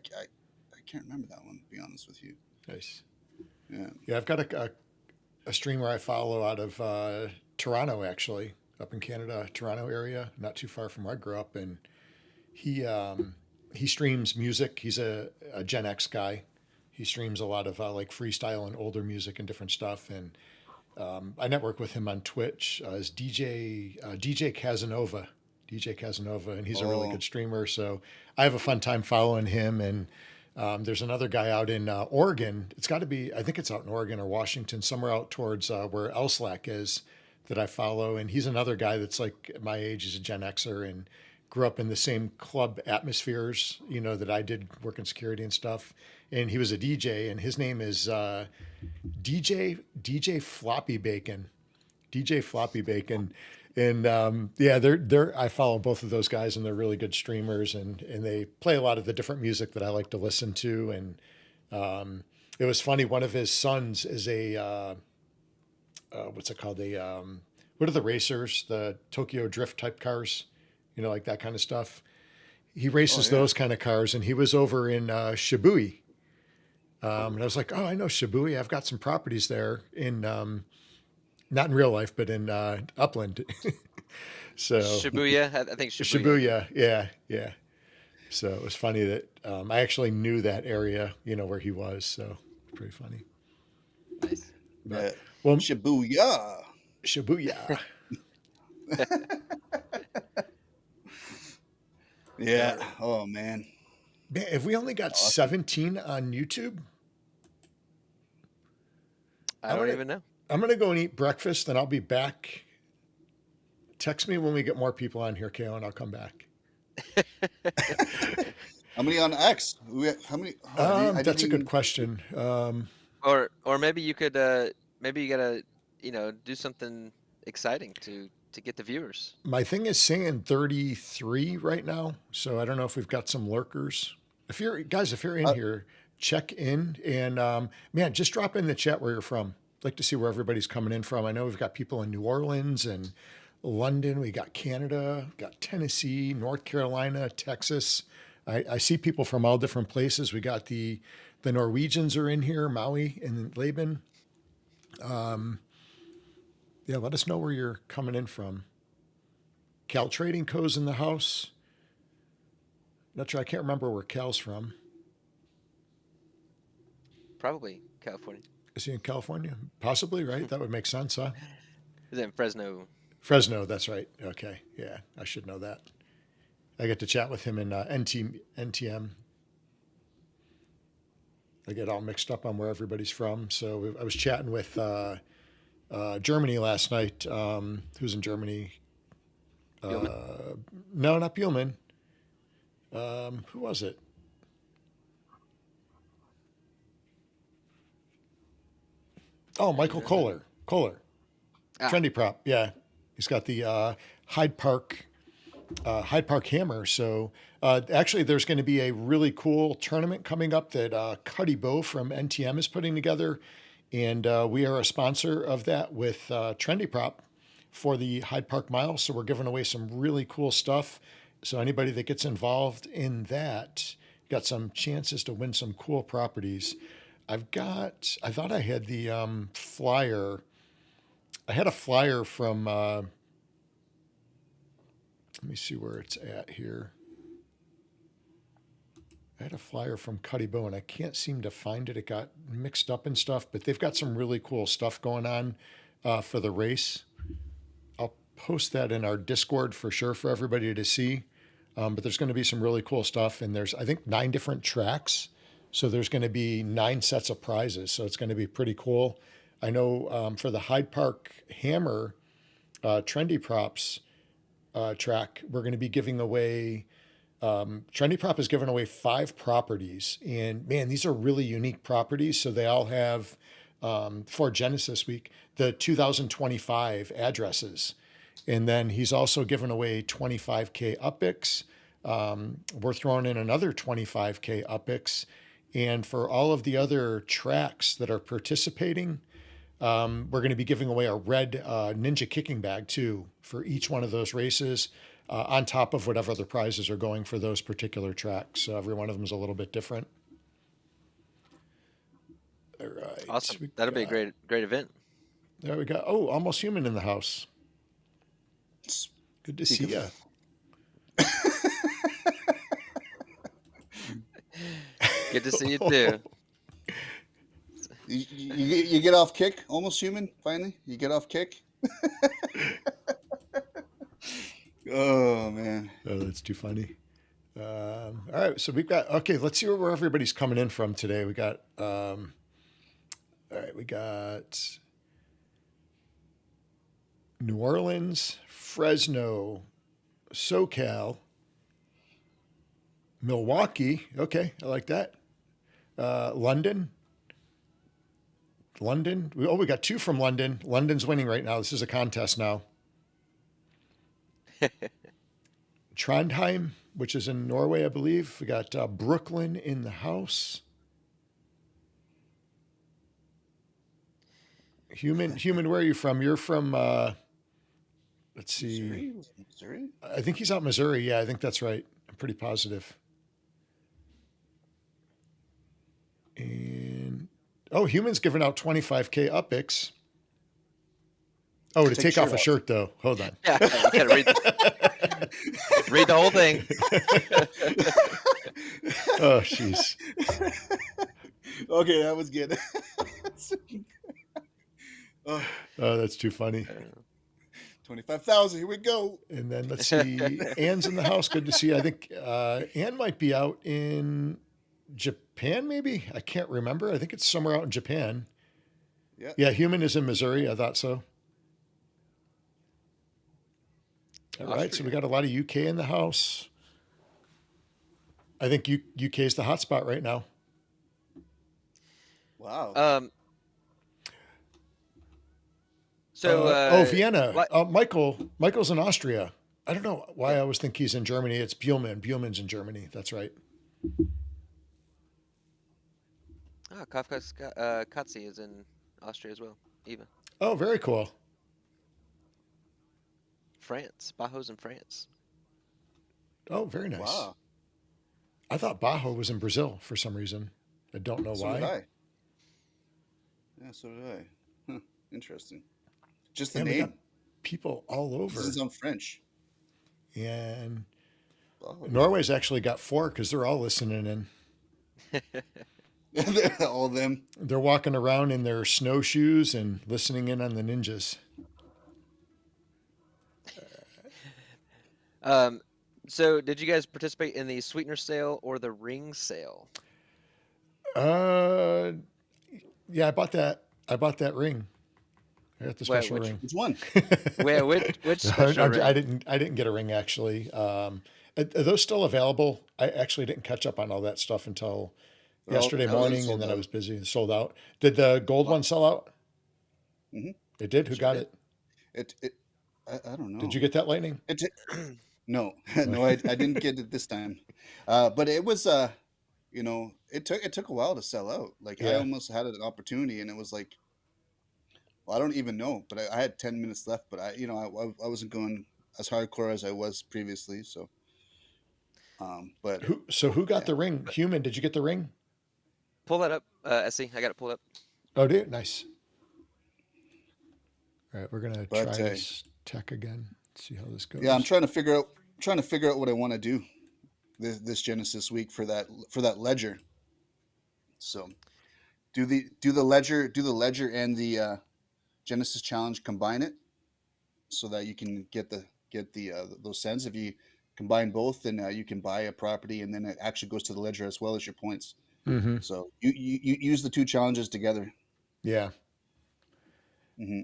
can't remember that one. To be honest with you. Nice. Yeah. Yeah, I've got a streamer I follow out of Toronto, actually, up in Canada, Toronto area, not too far from where I grew up, and he streams music. He's a Gen X guy. He streams a lot of like freestyle and older music and different stuff. And I network with him on Twitch as DJ Casanova. DJ Casanova, and he's a really Oh, good streamer. So I have a fun time following him. And there's another guy out in Oregon. It's got to be, I think it's out in Oregon or Washington, somewhere out towards where Elslack is, that I follow. And he's another guy that's like my age. He's a Gen Xer and grew up in the same club atmospheres, that I did, working security and stuff. And he was a DJ, and his name is DJ Floppy Bacon. DJ Floppy Bacon. And yeah, they're I follow both of those guys, and they're really good streamers, and they play a lot of the different music that I like to listen to. And it was funny. One of his sons is a what's it called? What are the racers? The Tokyo Drift type cars, like that kind of stuff. He oh races yeah. those kind of cars, and he was over in Shibuya. And I was like, oh, I know Shibuya. I've got some properties there in not in real life, but in Upland. So Shibuya, I think Shibuya. Shibuya, yeah, yeah. So it was funny that I actually knew that area, where he was. So pretty funny. Nice. But Yeah. well, Shibuya. Shibuya. Yeah. Yeah. Oh man. Man, if we only got Awesome. 17 on YouTube, I I'm don't gonna even know. I'm gonna go and eat breakfast, and I'll be back. Text me when we get more people on here, KO, and I'll come back. How many on X? How many? Oh, I didn't That's a good even. question. Or maybe you could maybe you gotta do something exciting to get the viewers. My thing is saying 33 right now, so I don't know if we've got some lurkers. If you're in Uh, here, check in, and man, just drop in the chat where you're from. I'd like to see where everybody's coming in from. I know we've got people in New Orleans and London. We got Canada, got Tennessee, North Carolina, Texas. I see people from all different places. We got the Norwegians are in here, Maui and Laban. Yeah, let us know where you're coming in from. Cal Trading Co's in the house. Not sure. I can't remember where Cal's from. Probably California. Is he in California? Possibly, right? That would make sense, huh? Is it in Fresno? Fresno, that's right. Okay. Yeah, I should know that. I get to chat with him in NTM. I get all mixed up on where everybody's from. So I was chatting with Germany last night. Who's in Germany? Gilman? No, not Bielman. Who was it? Oh, Michael Kohler. Kohler. Ah, Trendy Prop. Yeah. He's got the Hyde Park Hammer. So actually, there's going to be a really cool tournament coming up that Cuddy Bow from NTM is putting together And we are a sponsor of that with Trendy Prop for the Hyde Park Mile. So we're giving away some really cool stuff. So anybody that gets involved in that got some chances to win some cool properties. I thought I had the flyer. I had a flyer from, let me see where it's at here. I had a flyer from Cuddy Bow and I can't seem to find it. It got mixed up and stuff, but they've got some really cool stuff going on for the race. I'll post that in our Discord for sure for everybody to see. But there's going to be some really cool stuff. And there's, I think, 9 different tracks. So there's going to be 9 sets of prizes. So it's going to be pretty cool. I know for the Hyde Park Hammer Trendy Props track, we're going to be giving away, Trendy Prop is giving away 5 properties. And man, these are really unique properties. So they all have, for Genesis Week, the 2025 addresses. And then he's also given away 25K UPIX. We're throwing in another 25K UPIX. And for all of the other tracks that are participating, we're going to be giving away a red Ninja kicking bag too for each one of those races, on top of whatever the prizes are going for those particular tracks. So every one of them is a little bit different. All right. Awesome. That'll be a great event. There we go. Oh, Almost Human in the house. Good to see you. Good to see you too. You get off kick, Almost Human. Finally, you get off kick. Oh man, oh, that's too funny. All right, so we've got, okay, let's see where everybody's coming in from today. We got all right, we got New Orleans, Fresno, SoCal, Milwaukee. Okay, I like that. London. We got 2 from London. London's winning right now. This is a contest now. Trondheim, which is in Norway, I believe. We got Brooklyn in the house. Human, where are you from? You're from, let's see. Missouri? I think he's out in Missouri. Yeah, I think that's right. I'm pretty positive. And, oh, Human's giving out 25K UPIX. Oh, to take off a shirt, though. Hold on. Yeah, you gotta read the whole thing. Oh, jeez. Okay, that was good. Oh, that's too funny. 25,000. Here we go. And then let's see. Anne's in the house. Good to see you. I think Anne might be out in Japan, maybe. I can't remember. I think it's somewhere out in Japan. Yeah. Yeah, Human is in Missouri. I thought so. All right, so we got a lot of UK in the house. I think UK is the hot spot right now. Wow. So Vienna. Michael's in Austria. I don't know why I always think he's in Germany. It's Bielmann. Bielmann's in Germany. That's right. Kafka's Katsi is in Austria as well. Eva. Oh, very cool. France. Bajo's in France. Oh, very nice. Wow. I thought Bajo was in Brazil for some reason. I don't know So why. did I. Yeah, so did I. Huh. Interesting. Just the And we got name. people all over. This is on French. And Wow. Norway's actually got 4 because they're all listening in. All of them. They're walking around in their snowshoes and listening in on the ninjas. So did you guys participate in the sweetener sale or the ring sale? Yeah, I bought that ring. I got the special ring. Which one? Where which special ring? I didn't get a ring actually. Are those still available? I actually didn't catch up on all that stuff until yesterday morning, and then I was busy. Sold out. Did the gold one sell out? Mm-hmm. It did. Who got it? I don't know. Did you get that, Lightning? No, no, I didn't get it this time. But it was it took a while to sell out. Like I Yeah. almost had an opportunity, and it was like Well, I don't even know, but I had 10 minutes left. But I wasn't going as hardcore as I was previously. So, but Who got yeah, the ring? Human, did you get the ring? Pull that up, SC. I got it pulled up. Oh, dude, nice. All right, we're gonna but try this tech again. See how this yeah, I'm goes. trying to figure out what I want to do this Genesis week for that ledger. So do the ledger and the Genesis challenge, combine it so that you can get the those cents. If you combine both, then you can buy a property, and then it actually goes to the ledger as well as your points. Mm-hmm. So you use the two challenges together. Yeah. Hmm.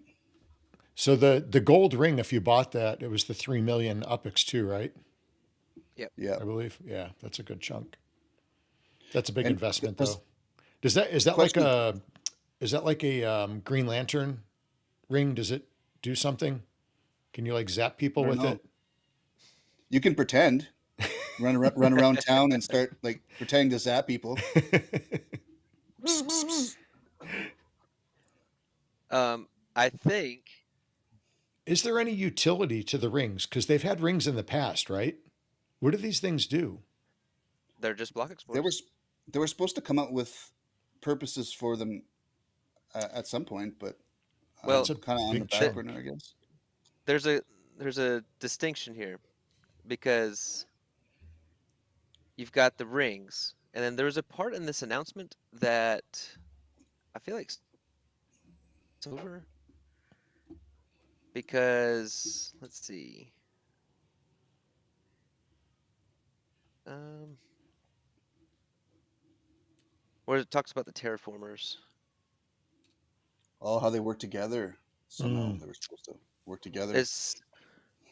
So the gold ring, if you bought that, it was the 3 million UPX too, right? Yep. Yeah, I believe. Yeah, that's a good chunk. That's a big and investment, there's though. Is that like question. a Green Lantern ring? Does it do something? Can you like zap I people don't with know. it? You can pretend run around town and start like pretending to zap people. Psst, psst, psst. I think Is there any utility to the rings? Because they've had rings in the past, right? What do these things do? they're just block They were explorers. they were supposed to come out with purposes for them at some point, but That's Well, a kind of on the big back burner, chunk. I guess. there's a there's a distinction here because you've got the rings, and then there's a part in this announcement that I feel like it's over because let's see. Um, where it talks about the terraformers. Oh, how they work together. Somehow Mm. they were supposed to work together. It's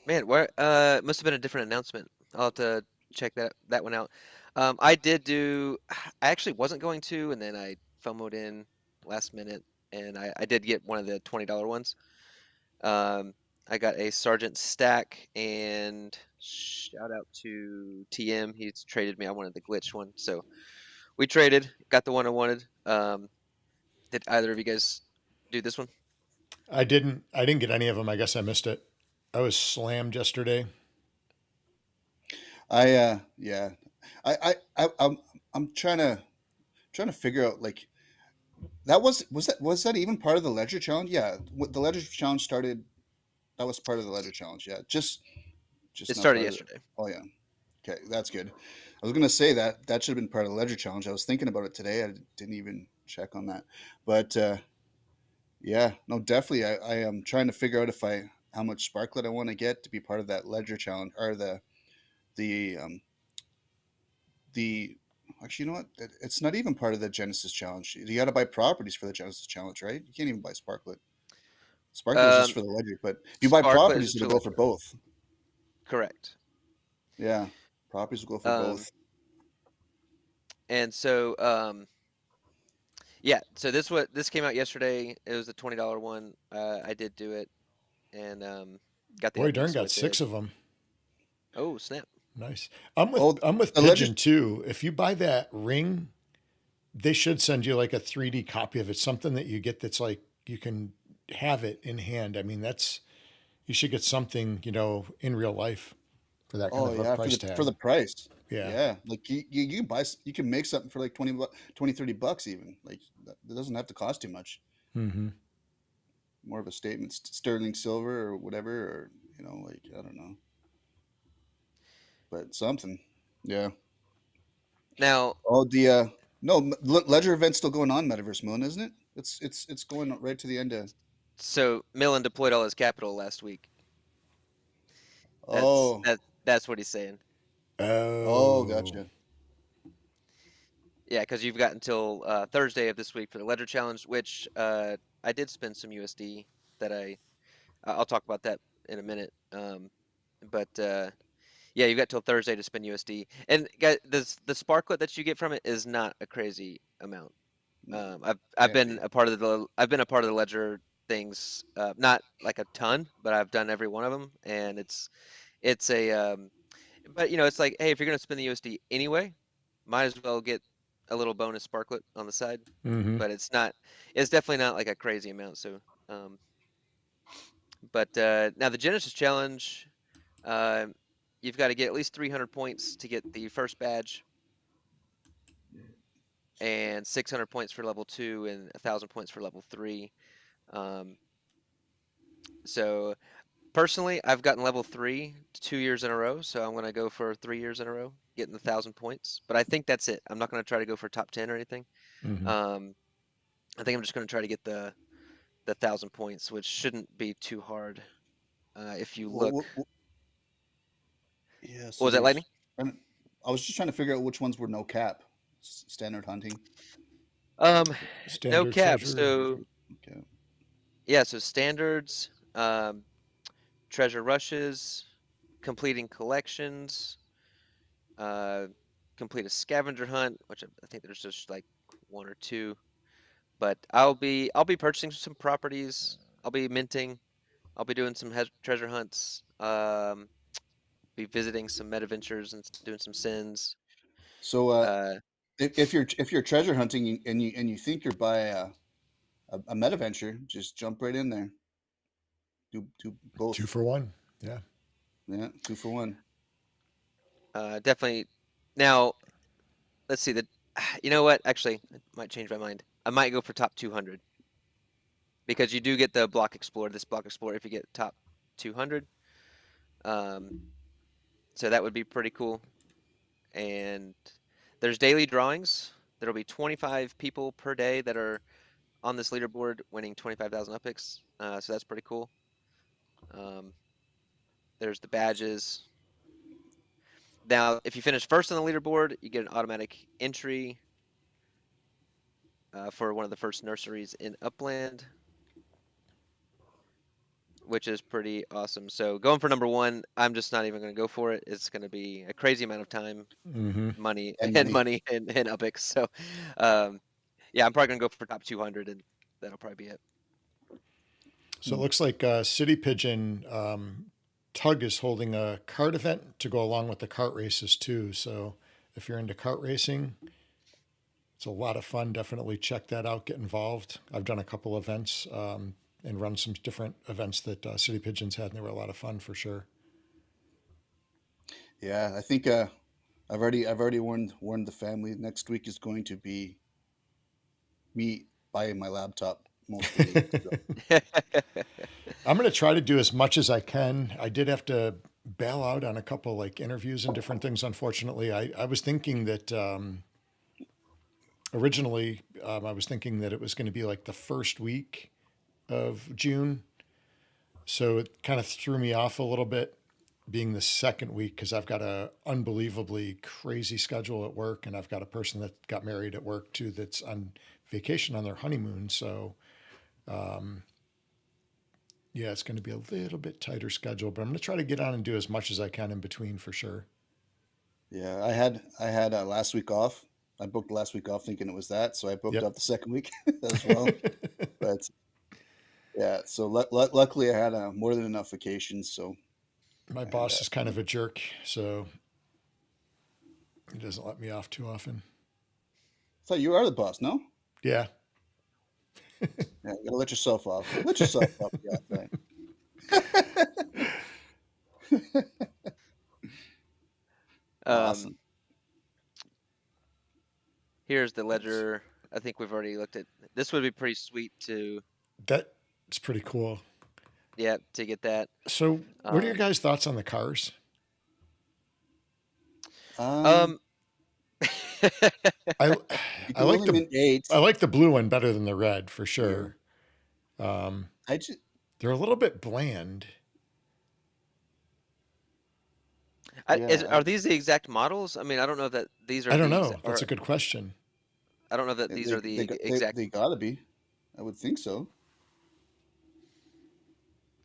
man, where it must have been a different announcement. I'll have to check that one out. I did do. I actually wasn't going to, and then I FOMO'd in last minute, and I did get one of the $20 ones. I got a Sergeant stack, and shout out to TM. He's traded me. I wanted the glitch one, so we traded. Got the one I wanted. Did either of you guys do this one? I didn't get any of them. I guess I missed it. I was slammed yesterday. Yeah, I'm trying to figure out like was that even part of the ledger challenge? Yeah, the ledger challenge started. That was part of the ledger challenge. Yeah, just It not started part of it. yesterday. Oh yeah. Okay, that's good. I was gonna say that should have been part of the ledger challenge. I was thinking about it today. I didn't even check on that, but yeah, no, definitely. I am trying to figure out if I how much sparklet I want to get to be part of that ledger challenge or the the. Actually, you know what? It's not even part of the Genesis challenge. You got to buy properties for the Genesis challenge, right? You can't even buy sparklet. Sparklet is just Um, for the ledger, but if you buy Sparklet is properties, just it'll for go for Ledger. both. Correct. Yeah, properties will go for Um, both. and so yeah, so this came out yesterday. It was a $20 one. I did do it and got the Boy, Darn UPX got with it. 6 of them. Oh, snap. Nice. I'm with Oh, I'm with the ledger. Pigeon too. If you buy that ring, they should send you like a 3D copy of it. Something that you get that's like you can have it in hand. I mean, that's you should get something in real life for that kind Oh of a yeah, for price the tag. price. Yeah. Yeah, like you can you can make something for like 20 30 bucks even. Like that doesn't have to cost too much. Mm-hmm. More of a statement, sterling silver or whatever, or like I don't know, but something. Yeah. Now, Oh, the no ledger event's still going on, Metaverse Moon, isn't it? It's going right to the end of. so Millen deployed all his capital last week. That's Oh, that that's what he's saying. oh, Oh. gotcha. Yeah, because you've got until Thursday of this week for the Ledger Challenge, which I did spend some USD that I'll talk about that in a minute. But yeah, you've got till Thursday to spend USD. And guys, the sparklet that you get from it is not a crazy amount. No, I've can't been be. a part of the Ledger things, not like a ton, but I've done every one of them, and it's a but it's like, hey, if you're gonna spend the USD anyway, might as well get a little bonus sparklet on the side. Mm-hmm. But it's definitely not like a crazy amount. So Um, but now the Genesis Challenge, uh, you've got to get at least 300 points to get the first badge, and 600 points for level 2, and 1,000 points for level 3. Um, so personally, I've gotten level 3 2 years in a row, so I'm gonna go for 3 years in a row, getting the 1,000 points. But I think that's it. I'm not gonna try to go for top 10 or anything. Hmm. Um, I think I'm just gonna try to get the 1,000 points, which shouldn't be too hard. If you look, Yeah, what so was that, Lightning? there's. I was just trying to figure out which ones were no cap, standard hunting. Um, no Standard cap. treasure. So Okay. yeah, so standards, treasure rushes, completing collections, uh, complete a scavenger hunt, which I think there's just like one or two. But I'll be purchasing some properties. I'll be minting. I'll be doing some treasure hunts. Be visiting some meta ventures and doing some sins. So Uh, if you're treasure hunting and you think you're by a meta venture, just jump right in there. Do Two both. for one. Yeah. Yeah, 2 for 1. definitely. Now, let's see. You know what? Actually, I might change my mind. I might go for top 200 because you do get the block explorer. This block explorer, if you get top 200, um, so that would be pretty cool. And there's daily drawings. There'll be 25 people per day that are on this leaderboard winning 25,000 epics. So that's pretty cool. Um, there's the badges. Now, if you finish first on the leaderboard, you get an automatic entry for one of the first nurseries in Upland, which is pretty awesome. So going for number one, I'm just not even going to go for it. It's going to be a crazy amount of time, Hmm. money, And and money. money and epics. So, um, yeah, I'm probably going to go for top 200, and that'll probably be it. So it looks like City Pigeon Tug is holding a kart event to go along with the kart races too. So if you're into kart racing, it's a lot of fun. Definitely check that out. Get involved. I've done a couple events and run some different events that City Pigeons had, and they were a lot of fun for sure. Yeah, I think I've already warned the family. Next week is going to be me buying my laptop most of the week. So, I'm going to try to do as much as I can. I did have to bail out on a couple like interviews and different things. Unfortunately, I was thinking that originally I was thinking that it was going to be like the first week of June. So it kind of threw me off a little bit being the second week because I've got a unbelievably crazy schedule at work, and I've got a person that got married at work too that's on vacation on their honeymoon. So yeah, it's going to be a little bit tighter schedule, but I'm going to try to get on and do as much as I can in between for sure. yeah, I had last week off. I booked last week off thinking it was that, so I booked Yep. off the second week as well. But yeah, so luckily I had more than enough vacations. So My and boss is kind of a jerk, so he doesn't let me off too often. I thought you are the boss, no? Yeah. Yeah, you gotta let yourself off. Let yourself off. Yeah, right. um, Awesome. here's the That's ledger. I think we've already looked at. This would be pretty sweet to, that's pretty cool. yeah, to get that. So, what are your Um, guys' thoughts on the cars? Um, um, I you I can like only the mint eight. I like the blue one better than the red for Yeah, sure. Um, I just they're a little bit bland. yeah. are these the exact models? I mean, I don't know that these I are don't the know. exact, That's or a good question. I don't know that these They are the they got- they exact. they gotta be. I would think so.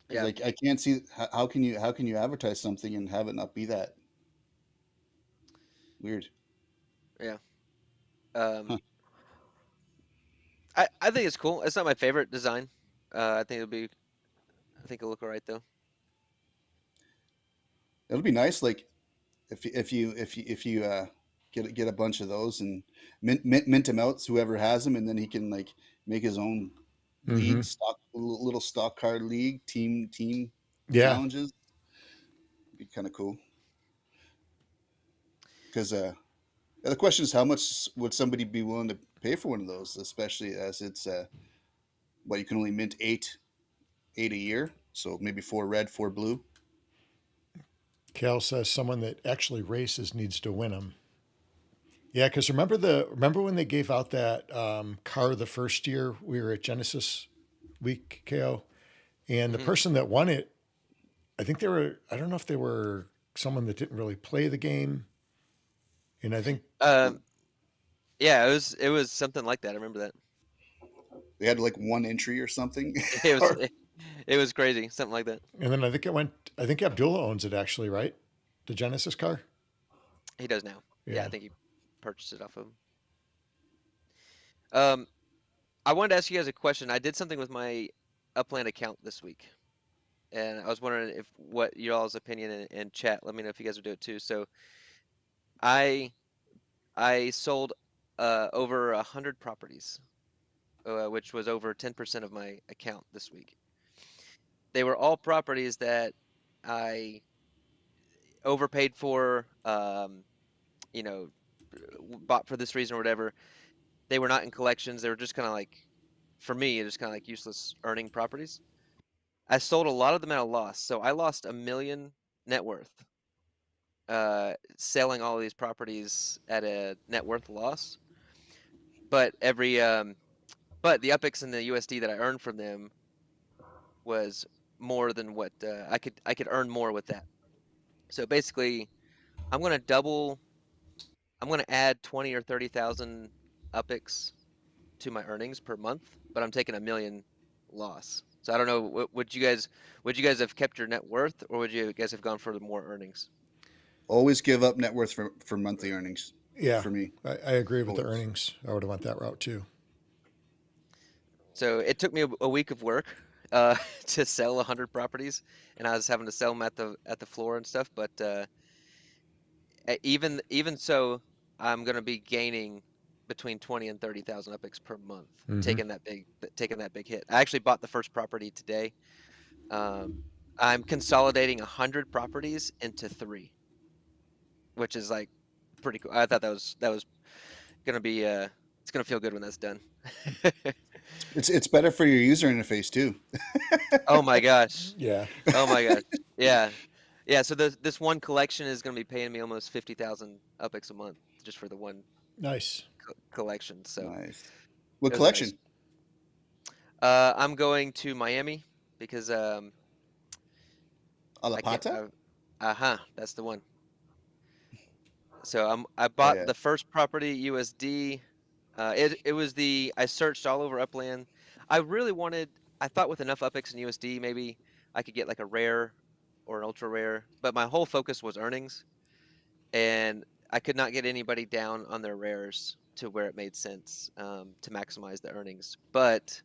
Because Yeah, I can't see how can you advertise something and have it not be that weird. yeah. Um, Huh. I think it's cool. It's not my favorite design. I think it'll be. I think it'll look alright though. It'll be nice, like if you get a bunch of those and mint them out, to whoever has them, and then he can like make his own Mm-hmm. league stock little stock car league team Yeah. challenges. Be kind of cool. Because the question is, how much would somebody be willing to pay for one of those, especially as it's what you can only mint eight a year, so maybe four red, four blue. Cal says someone that actually races needs to win them. Yeah, because remember when they gave out that car the first year we were at Genesis Week, Kale, and the Hmm. person that won it, I think they were. I don't know if they were someone that didn't really play the game, and I think, Um, yeah, it was something like that. I remember that. They had like one entry or something. It was Or it was crazy, something like that. and then I think it went. I think Abdullah owns it actually, right? The Genesis car. He does now. Yeah, I Yeah. think he purchased it off of him. Um, I wanted to ask you guys a question. I did something with my Upland account this week, and I was wondering if what y'all's opinion in chat. Let me know if you guys would do it too. So I I sold over 100 properties, which was over 10% of my account this week. They were all properties that I overpaid for, you know, bought for this reason or whatever. They were not in collections. They were just kind of like, for me, just kind of like useless earning properties. I sold a lot of them at a loss. So I lost 1 million net worth selling all of these properties at a net worth loss. But but the UPIX and the USD that I earned from them was more than what I could earn more with that. So basically, I'm gonna double. I'm gonna add 20 or 30,000 UPIX to my earnings per month, but I'm taking 1 million loss. So I don't know. Would you guys have kept your net worth, or would you guys have gone for the more earnings? always give up net worth for monthly earnings. Yeah, For me, I agree with the always. earnings. I would have went that route too. So it took me a week of work to sell 100 properties, and I was having to sell them at the floor and stuff. But even so, I'm gonna be gaining between 20 and 30,000 UPIX per month, Mm-hmm. taking that big hit. I actually bought the first property today. Um, I'm consolidating 100 properties into three, which is like pretty cool. I thought that was gonna be it's gonna feel good when that's done. It's better for your user interface too. Oh my gosh. Yeah. Oh my gosh. Yeah. Yeah, so this one collection is going to be paying me almost 50,000 UPIX a month just for the one Nice. collection. So Nice. What those are nice. collection? I'm going to Miami because I can't. Alapata? Uh-huh, that's the one. So I Oh bought yeah. the first property USD. It was I searched all over Upland. I really wanted. I thought with enough UPIX and USD maybe I could get like a rare or an ultra rare, but my whole focus was earnings. And I could not get anybody down on their rares to where it made sense to maximize the earnings. But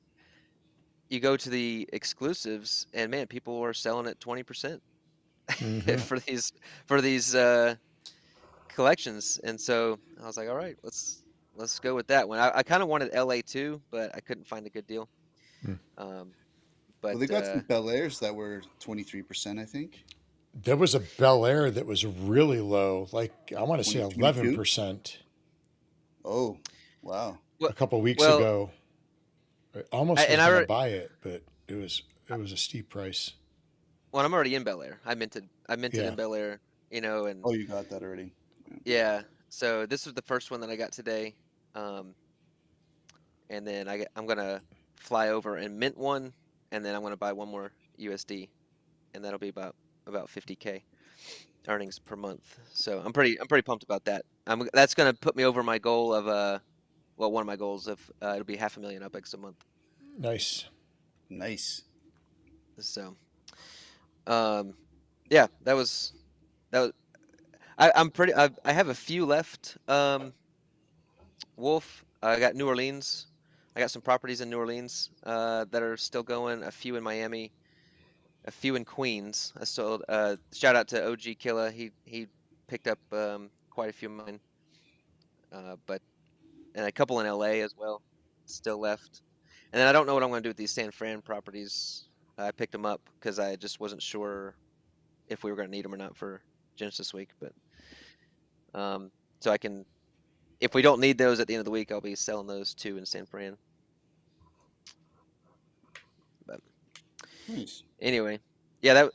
you go to the exclusives, and man, people are selling at 20% Mm-hmm. for these collections. And so I was like, all right, let's go with that one. I kind of wanted LA too, but I couldn't find a good deal. Mm. Um, but Well, they got some Bel Airs that were 23%, I think. There was a Bel Air that was really low, like I want to say 22. 11% Oh, wow. a well, couple weeks well, ago. I I, almost was and I going to re- buy it, but it was a steep price. well, I'm already in Bel Air. I minted Yeah. in Bel Air, and Oh, you got that already. Yeah. yeah, so this was the first one that I got today. Um, and then I'm gonna fly over and mint one, and then I'm gonna buy one more USD, and that'll be about 50K earnings per month. So I'm pretty pumped about that. That's gonna put me over my goal of well, one of my goals of it'll be 500,000 UPIX a month. Nice. Nice. So um, yeah, that was I'm pretty I have a few left. Wolf, I got New Orleans. I got some properties in New Orleans that are still going. A few in Miami, a few in Queens. I sold. Shout out to OG Killa. He picked up quite a few of mine, but and a couple in LA as well, still left. And then I don't know what I'm going to do with these San Fran properties. I picked them up because I just wasn't sure if we were going to need them or not for Genesis week. But so I can, if we don't need those at the end of the week, I'll be selling those too in San Fran. But Nice. anyway, yeah, that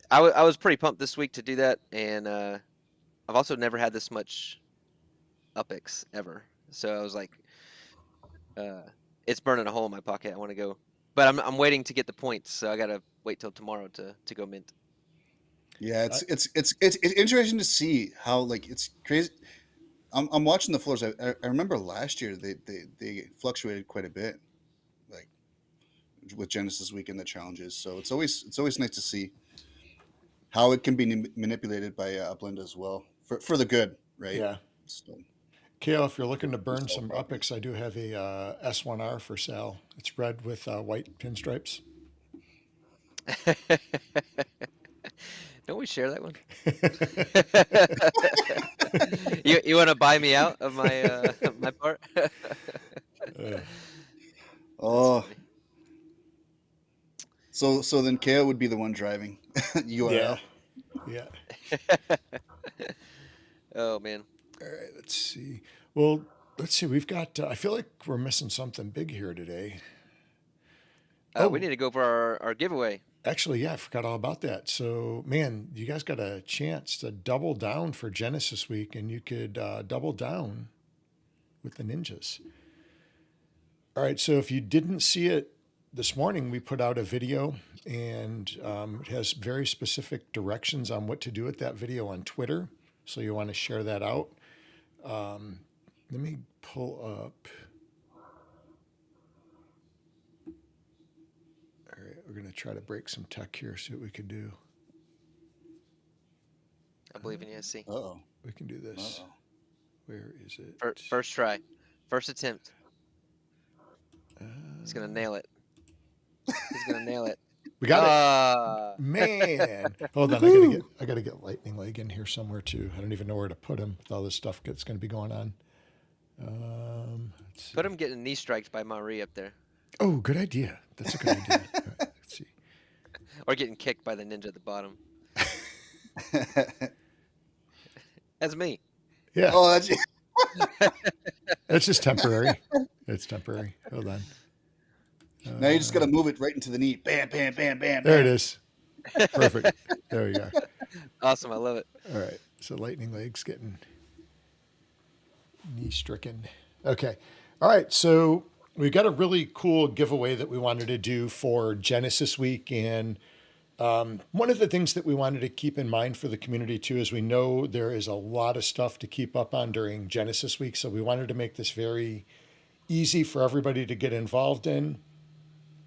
I was pretty pumped this week to do that, and I've also never had this much UPX ever. So I was like, uh, it's burning a hole in my pocket. I want to go, but I'm waiting to get the points, so I gotta wait till tomorrow to go mint. Yeah, I, it's interesting to see how like it's crazy. I'm watching the floors. I remember last year they fluctuated quite a bit, like with Genesis Week and the challenges. So it's always nice to see how it can be manipulated by Upland as well for the good, right? yeah. So Kale, if you're looking to we burn sell some properties. Upix, I do have a S1R for sale. It's red with white pinstripes. Don't we share that one? You want to buy me out of my my part? Uh, That's Oh, funny. so then KO would be the one driving yeah, URL. yeah. Oh man. All right, let's see. Well, let's see. We've got. I feel like we're missing something big here today. We Oh, need to go for our giveaway. actually, yeah, I forgot all about that. So, man, you guys got a chance to double down for Genesis week, and you could double down with the ninjas. All right, so if you didn't see it this morning, we put out a video, and it has very specific directions on what to do with that video on Twitter. So you want to share that out. Let me pull up. All right, we're going to try to break some tech here, see what we can do. I believe in you. See, Oh, We can do this. oh. Where is it? first try, first attempt. Uh, He's gonna nail it. He's gonna nail it. we got it. Ah. Man, hold on. Woohoo! I gotta get lightning leg in here somewhere too. I don't even know where to put him with all this stuff that's going to be going on. Let's see. Put him getting knee striked by Maui up there, Oh, good idea. That's a good idea. All right, let's see. or getting kicked by the ninja at the bottom. That's me. Yeah, Oh, that's that's just temporary. It's temporary. Hold on. now you just got to move it right into the knee. Bam, bam, bam, bam, There it bam. is. Perfect. There we go. Awesome. I love it. All right. So lightning legs getting knee stricken. Okay. All right. So we got a really cool giveaway that we wanted to do for Genesis week. And one of the things that we wanted to keep in mind for the community too is we know there is a lot of stuff to keep up on during Genesis week. So we wanted to make this very easy for everybody to get involved in.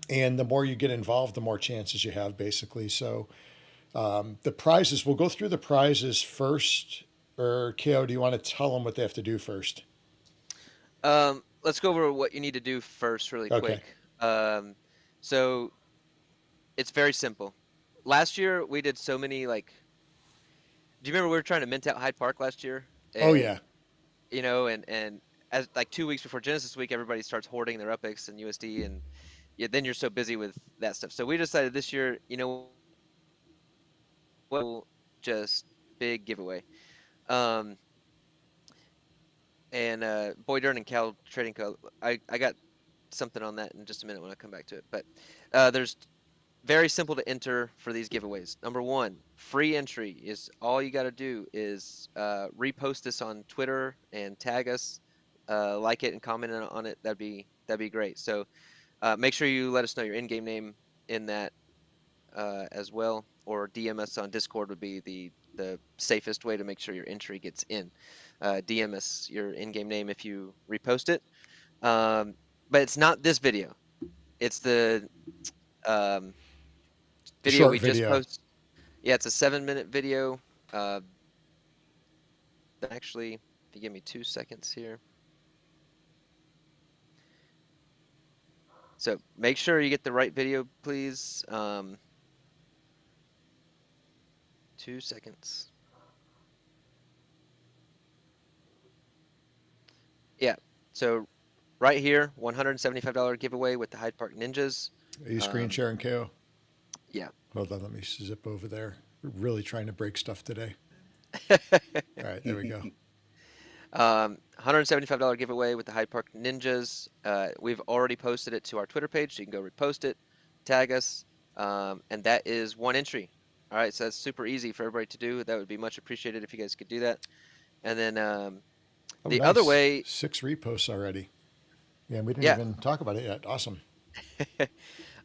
And the more you get involved, the more chances you have, basically. So the prizes, we'll go through the prizes first. Or, Ko, do you want to tell them what they have to do first? Let's go over what you need to do first, really Okay. quick. So it's very simple. Last year we did so many like. Do you remember we were trying to mint out Hyde Park last year? Oh, yeah. And and as like 2 weeks before Genesis week, everybody starts hoarding their UPX and USD, and then you're so busy with that stuff. So we decided this year, what, just big giveaway. Um, and Boy Dern and Cal Trading Co. I got something on that in just a minute when I come back to it. But there's very simple to enter for these giveaways. Number one, free entry is all you got to do is repost this on Twitter and tag us, like it and comment on it. That'd be great. So make sure you let us know your in-game name in that as well, or DM us on Discord would be the safest way to make sure your entry gets in. DM us your in-game name if you repost it. But it's not this video. It's the um, The video short we just video. posted. Yeah, it's a 7-minute video. Actually, if you give me 2 seconds here. So make sure you get the right video, please. 2 seconds. Yeah. So right here, $175 giveaway with the Hyde Park Ninjas. Are you screen sharing, KO? Yeah. Hold on, let me zip over there. We're really trying to break stuff today. All right, there we go. $175 giveaway with the Hyde Park Ninjas. We've already posted it to our Twitter page, so you can go repost it, tag us, and that is one entry. All right, so that's super easy for everybody to do. That would be much appreciated if you guys could do that. And then Oh, the other nice. way, 6 reposts already. Yeah, we didn't yeah. even talk about it yet. Awesome.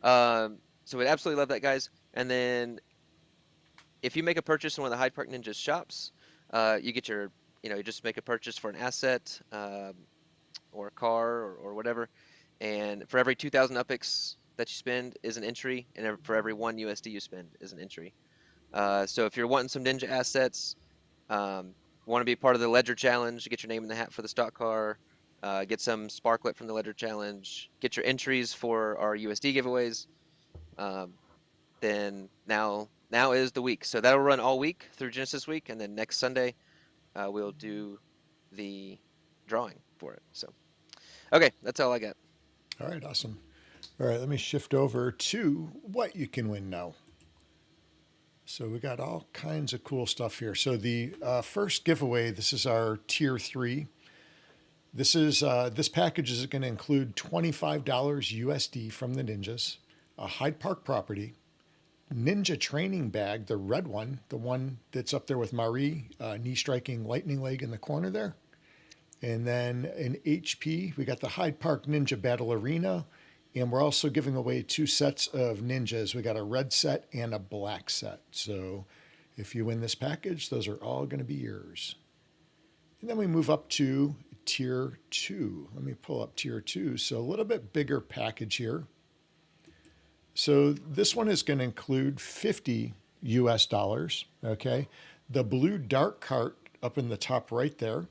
So we'd absolutely love that, guys. And then if you make a purchase in one of the Hyde Park Ninjas shops, you get your, you just make a purchase for an asset or a car or whatever. And for every 2,000 UPIX that you spend is an entry, and for every 1 USD you spend is an entry. So if you're wanting some Ninja assets, want to be part of the Ledger Challenge, get your name in the hat for the stock car, get some Sparklet from the Ledger Challenge, get your entries for our USD giveaways, then now is the week. So that'll run all week through Genesis Week, and then next Sunday we'll do the drawing for it. So, okay, that's all I got. All right, awesome. All right, let me shift over to what you can win now. So we got all kinds of cool stuff here. So the first giveaway, this is our tier 3. This package is going to include $25 USD from the Ninjas, a Hyde Park property, Ninja training bag, the red one, the one that's up there with Maui, knee striking lightning leg in the corner there. And then in HP, we got the Hyde Park Ninja Battle Arena. And we're also giving away 2 sets of ninjas. We got a red set and a black set. So if you win this package, those are all going to be yours. And then we move up to tier 2. Let me pull up tier 2. So a little bit bigger package here. So this one is going to include 50 US dollars. Okay. The blue dark cart up in the top right there.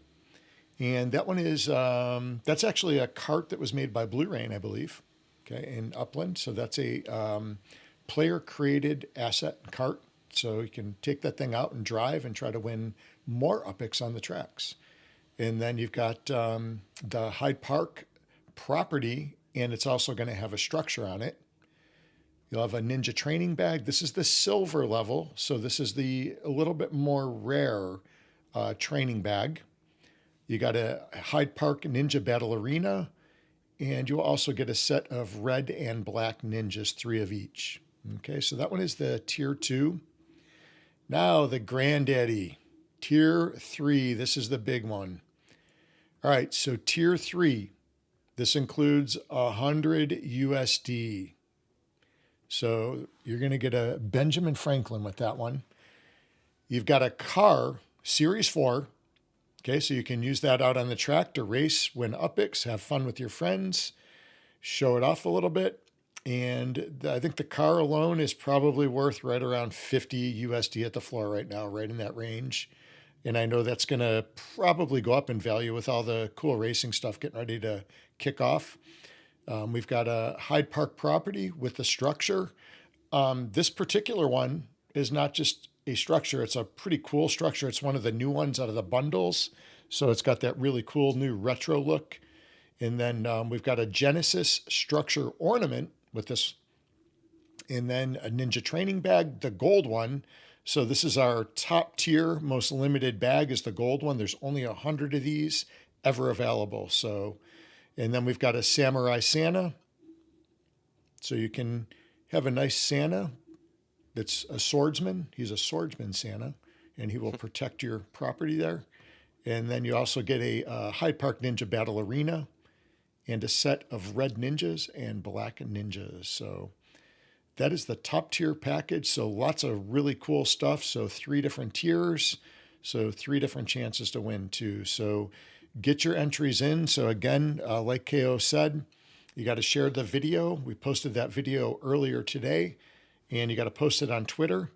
And that one is, that's actually a cart that was made by Blue Rain, I believe. Okay, in Upland. So that's a player-created asset cart. So you can take that thing out and drive and try to win more UPIX on the tracks. And then you've got the Hyde Park property, and it's also going to have a structure on it. You'll have a Ninja training bag. This is the silver level. So this is a little bit more rare training bag. You got a Hyde Park Ninja Battle Arena. And you'll also get a set of red and black ninjas, 3 of each. Okay, so that one is the tier 2. Now the granddaddy, tier 3. This is the big one. All right, so tier 3. This includes 100 USD. So you're going to get a Benjamin Franklin with that one. You've got a car, Series 4. Okay, so you can use that out on the track to race, win UPIX, have fun with your friends, show it off a little bit. And I think the car alone is probably worth right around 50 USD at the floor right now, right in that range. And I know that's going to probably go up in value with all the cool racing stuff getting ready to kick off. We've got a Hyde Park property with the structure. This particular one is not just a structure. It's a pretty cool structure. It's one of the new ones out of the bundles. So it's got that really cool new retro look. And then we've got a Genesis structure ornament with this. And then a Ninja training bag, the gold one. So this is our top tier, most limited bag is the gold one. There's only 100 of these ever available. So, and then we've got a Samurai Santa. So you can have a nice Santa that's a swordsman. He's a swordsman Santa, and he will protect your property there. And then you also get a Hyde Park Ninja Battle Arena and a set of red ninjas and black ninjas. So that is the top tier package. So lots of really cool stuff. So 3 different tiers. So 3 different chances to win too. So get your entries in. So again, like KO said, you got to share the video. We posted that video earlier today. And you got to post it on Twitter.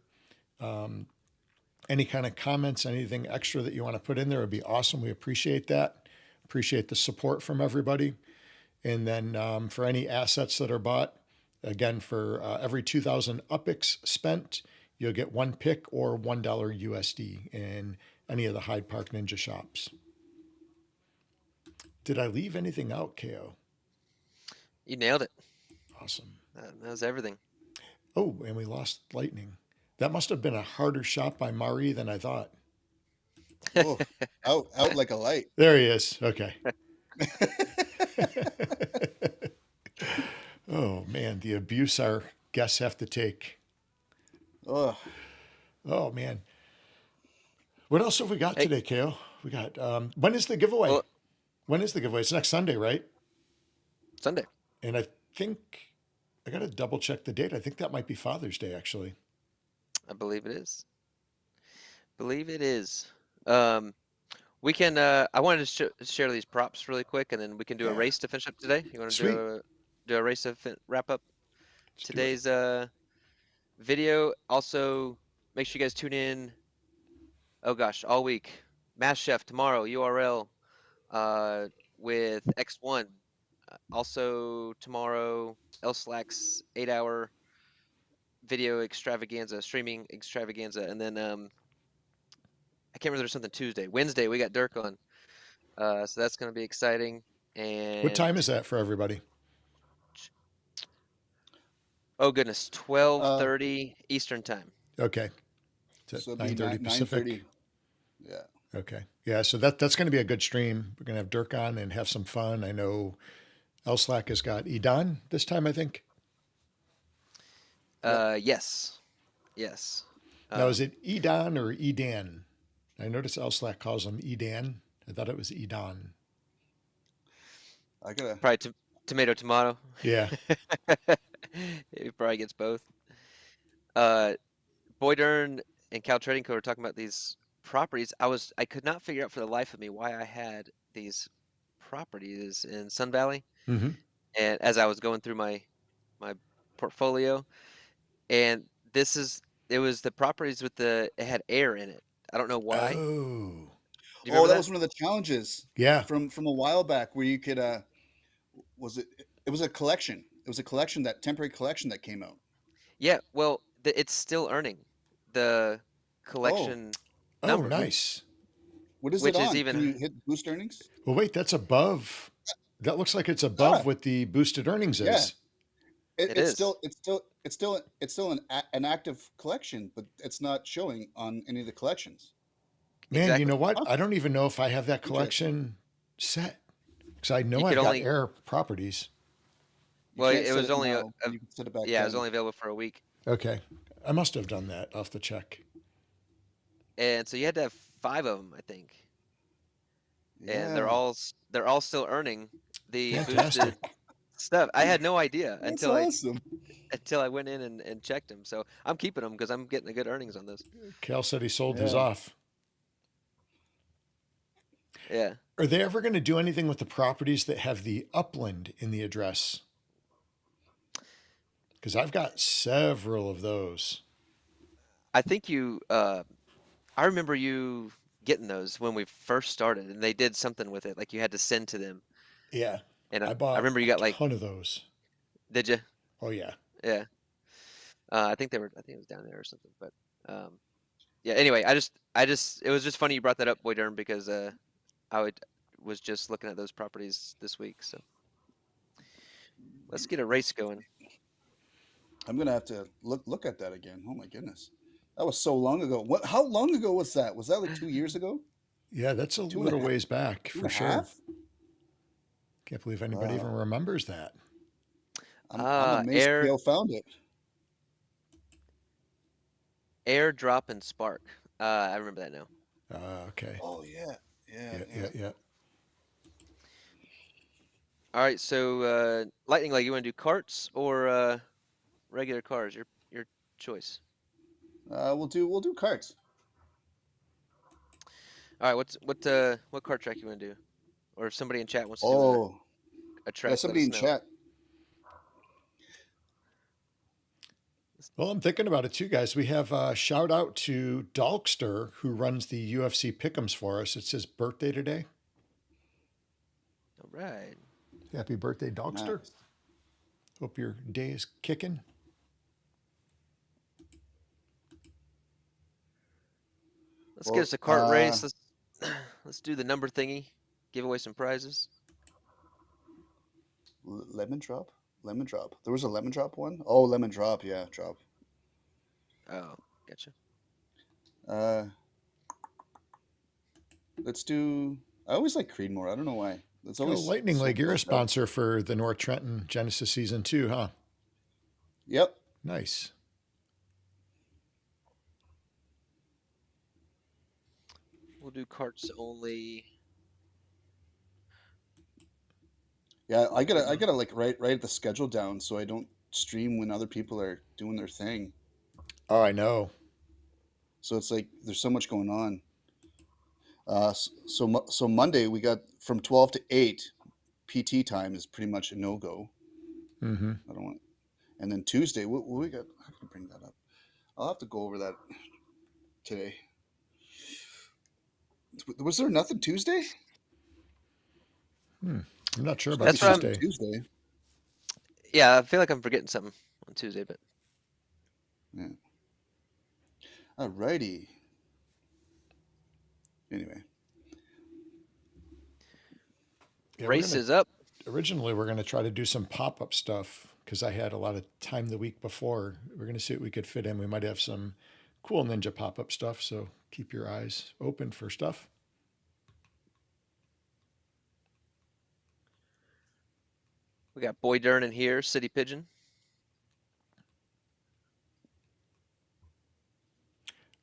Any kind of comments, anything extra that you want to put in there would be awesome. We appreciate that. Appreciate the support from everybody. And then for any assets that are bought, again, for every 2,000 UPIX spent, you'll get 1 pick or $1 USD in any of the Hyde Park Ninja shops. Did I leave anything out, KO? You nailed it. Awesome. That was everything. Oh, and we lost lightning. That must have been a harder shot by Maui than I thought. Oh, out like a light. There he is. Okay. Oh man, the abuse our guests have to take. Oh, Oh man. What else have we got Hey, today, KO? We got when is the giveaway? well, When is the giveaway? It's next Sunday, right? Sunday. And I think I gotta double check the date. I think that might be Father's Day actually. I believe it is. Believe it is. We can. I wanted to share these props really quick, and then we can do a Yeah. race to finish up today. You want to Sweet. do a race to wrap up Let's do it. today's video? Also, make sure you guys tune in. Oh gosh, all week. Mass Chef tomorrow. URL with X1. Also tomorrow, LSlack's 8-hour video extravaganza, streaming extravaganza, and then I can't remember, there's something Tuesday. Wednesday we got Dirk on, so that's going to be exciting. What time And is that for everybody? oh goodness, 12:30 Eastern time. Okay. Is so it it'd be 9:30 Pacific? 9:30. Yeah. Okay. Yeah, so that's going to be a good stream. We're going to have Dirk on and have some fun. I know Slack has got Edan this time, I think. Yep. Yes, yes. Now, is it Edan or Edan? I noticed Slack calls him Edan. I thought it was Edan. I gotta. Probably tomato. Yeah. He probably gets both. Boydern and Cal Trading Co. were talking about these properties. I could not figure out for the life of me why I had these properties in Sun Valley. Mm-hmm. And as I was going through my portfolio, and it was the properties with it had air in it. I don't know why. Do Oh. you Oh, remember that that? was one of the challenges Yeah. from a while back where you could. Was it? It was a collection. It was a collection, that temporary collection that came out. Yeah, well, it's still earning the Oh, collection Oh, number, nice. what is it which is on? Can even, you hit boost earnings? Well, wait, that's above. That looks like it's above Ah, what the boosted earnings yeah. is. it It's is. still an active collection, but it's not showing on any of the collections. Man, you know Exactly. what? Huh, I don't even know if I have that interesting. collection set because I know You could I've got only, air properties. You well, can't it set was it only, now, but you can set it back yeah, it was then. only available for a week. Okay. I must have done that. I'll have to check. And so you had to have 5 of them, I think. And Yeah, they're all still earning the boosted Fantastic. stuff. I had no idea that's awesome. until I went in and checked them. So I'm keeping them because I'm getting a good earnings on this. Cal said he sold his Yeah. off. Yeah. Are they ever going to do anything with the properties that have the Upland in the address? Because I've got several of those. I think I remember you getting those when we first started, and they did something with it, like you had to send to them. Yeah. And I I bought remember you a got like, ton of those. did you? Oh, yeah. Yeah. I think it was down there or something. But yeah. Anyway, it was just funny you brought that up, Boy Durham, because was just looking at those properties this week. So let's get a race going. I'm gonna have to look at that again. Oh my goodness, that was so long ago. What? How long ago was that? Was that like 2 years ago? Yeah, that's a Two and a little half? ways back Two for and a sure. half? Can't believe anybody even Wow. remembers that. I'm amazed Air, Gail found it. Airdrop and Spark. I remember that now. Okay. Oh yeah, yeah, Yeah. yeah. All right, so Lightning Leg, you want to do carts or regular cars? Your choice. We'll do carts. All right, what cart track you want to do? Or if somebody in chat wants to do Oh a yeah, track, let somebody us in know. chat. Well, I'm thinking about it too, guys. We have a shout out to Dalkster, who runs the UFC Pick'ems for us. It's his birthday today. All right. Happy birthday, Dalkster. Nice. Hope your day is kicking. Let's get Well, us a cart race. Let's do the number thingy. Give away some prizes. lemon drop. Lemon drop. There was a lemon drop one. Oh, lemon drop. Yeah, drop. Oh, gotcha. Uh, let's do. I always like Creedmoor. I don't know why. It's Oh, always Lightning so Leg, you're a close out. sponsor for the North Trenton Genesis Season 2, huh? Yep. Nice. We'll do carts only. Yeah, I gotta like write the schedule down so I don't stream when other people are doing their thing. Oh, I know. So it's like there's so much going on. So Monday we got from 12 to 8. PT time is pretty much a no go. Mm-hmm. I don't want. And then Tuesday, what we got? How can I bring that up? I'll have to go over that today. Was there nothing Tuesday? I'm not sure There's got to about be That's what something Tuesday. Tuesday. Yeah, I feel like I'm forgetting something on Tuesday, but Yeah. Alrighty. Anyway, Yeah, race is up. originally we're gonna try to do some pop-up stuff because I had a lot of time the week before. We're gonna see what we could fit in. We might have some cool ninja pop-up stuff, so keep your eyes open for stuff. We got Boy Dern in here, City Pigeon.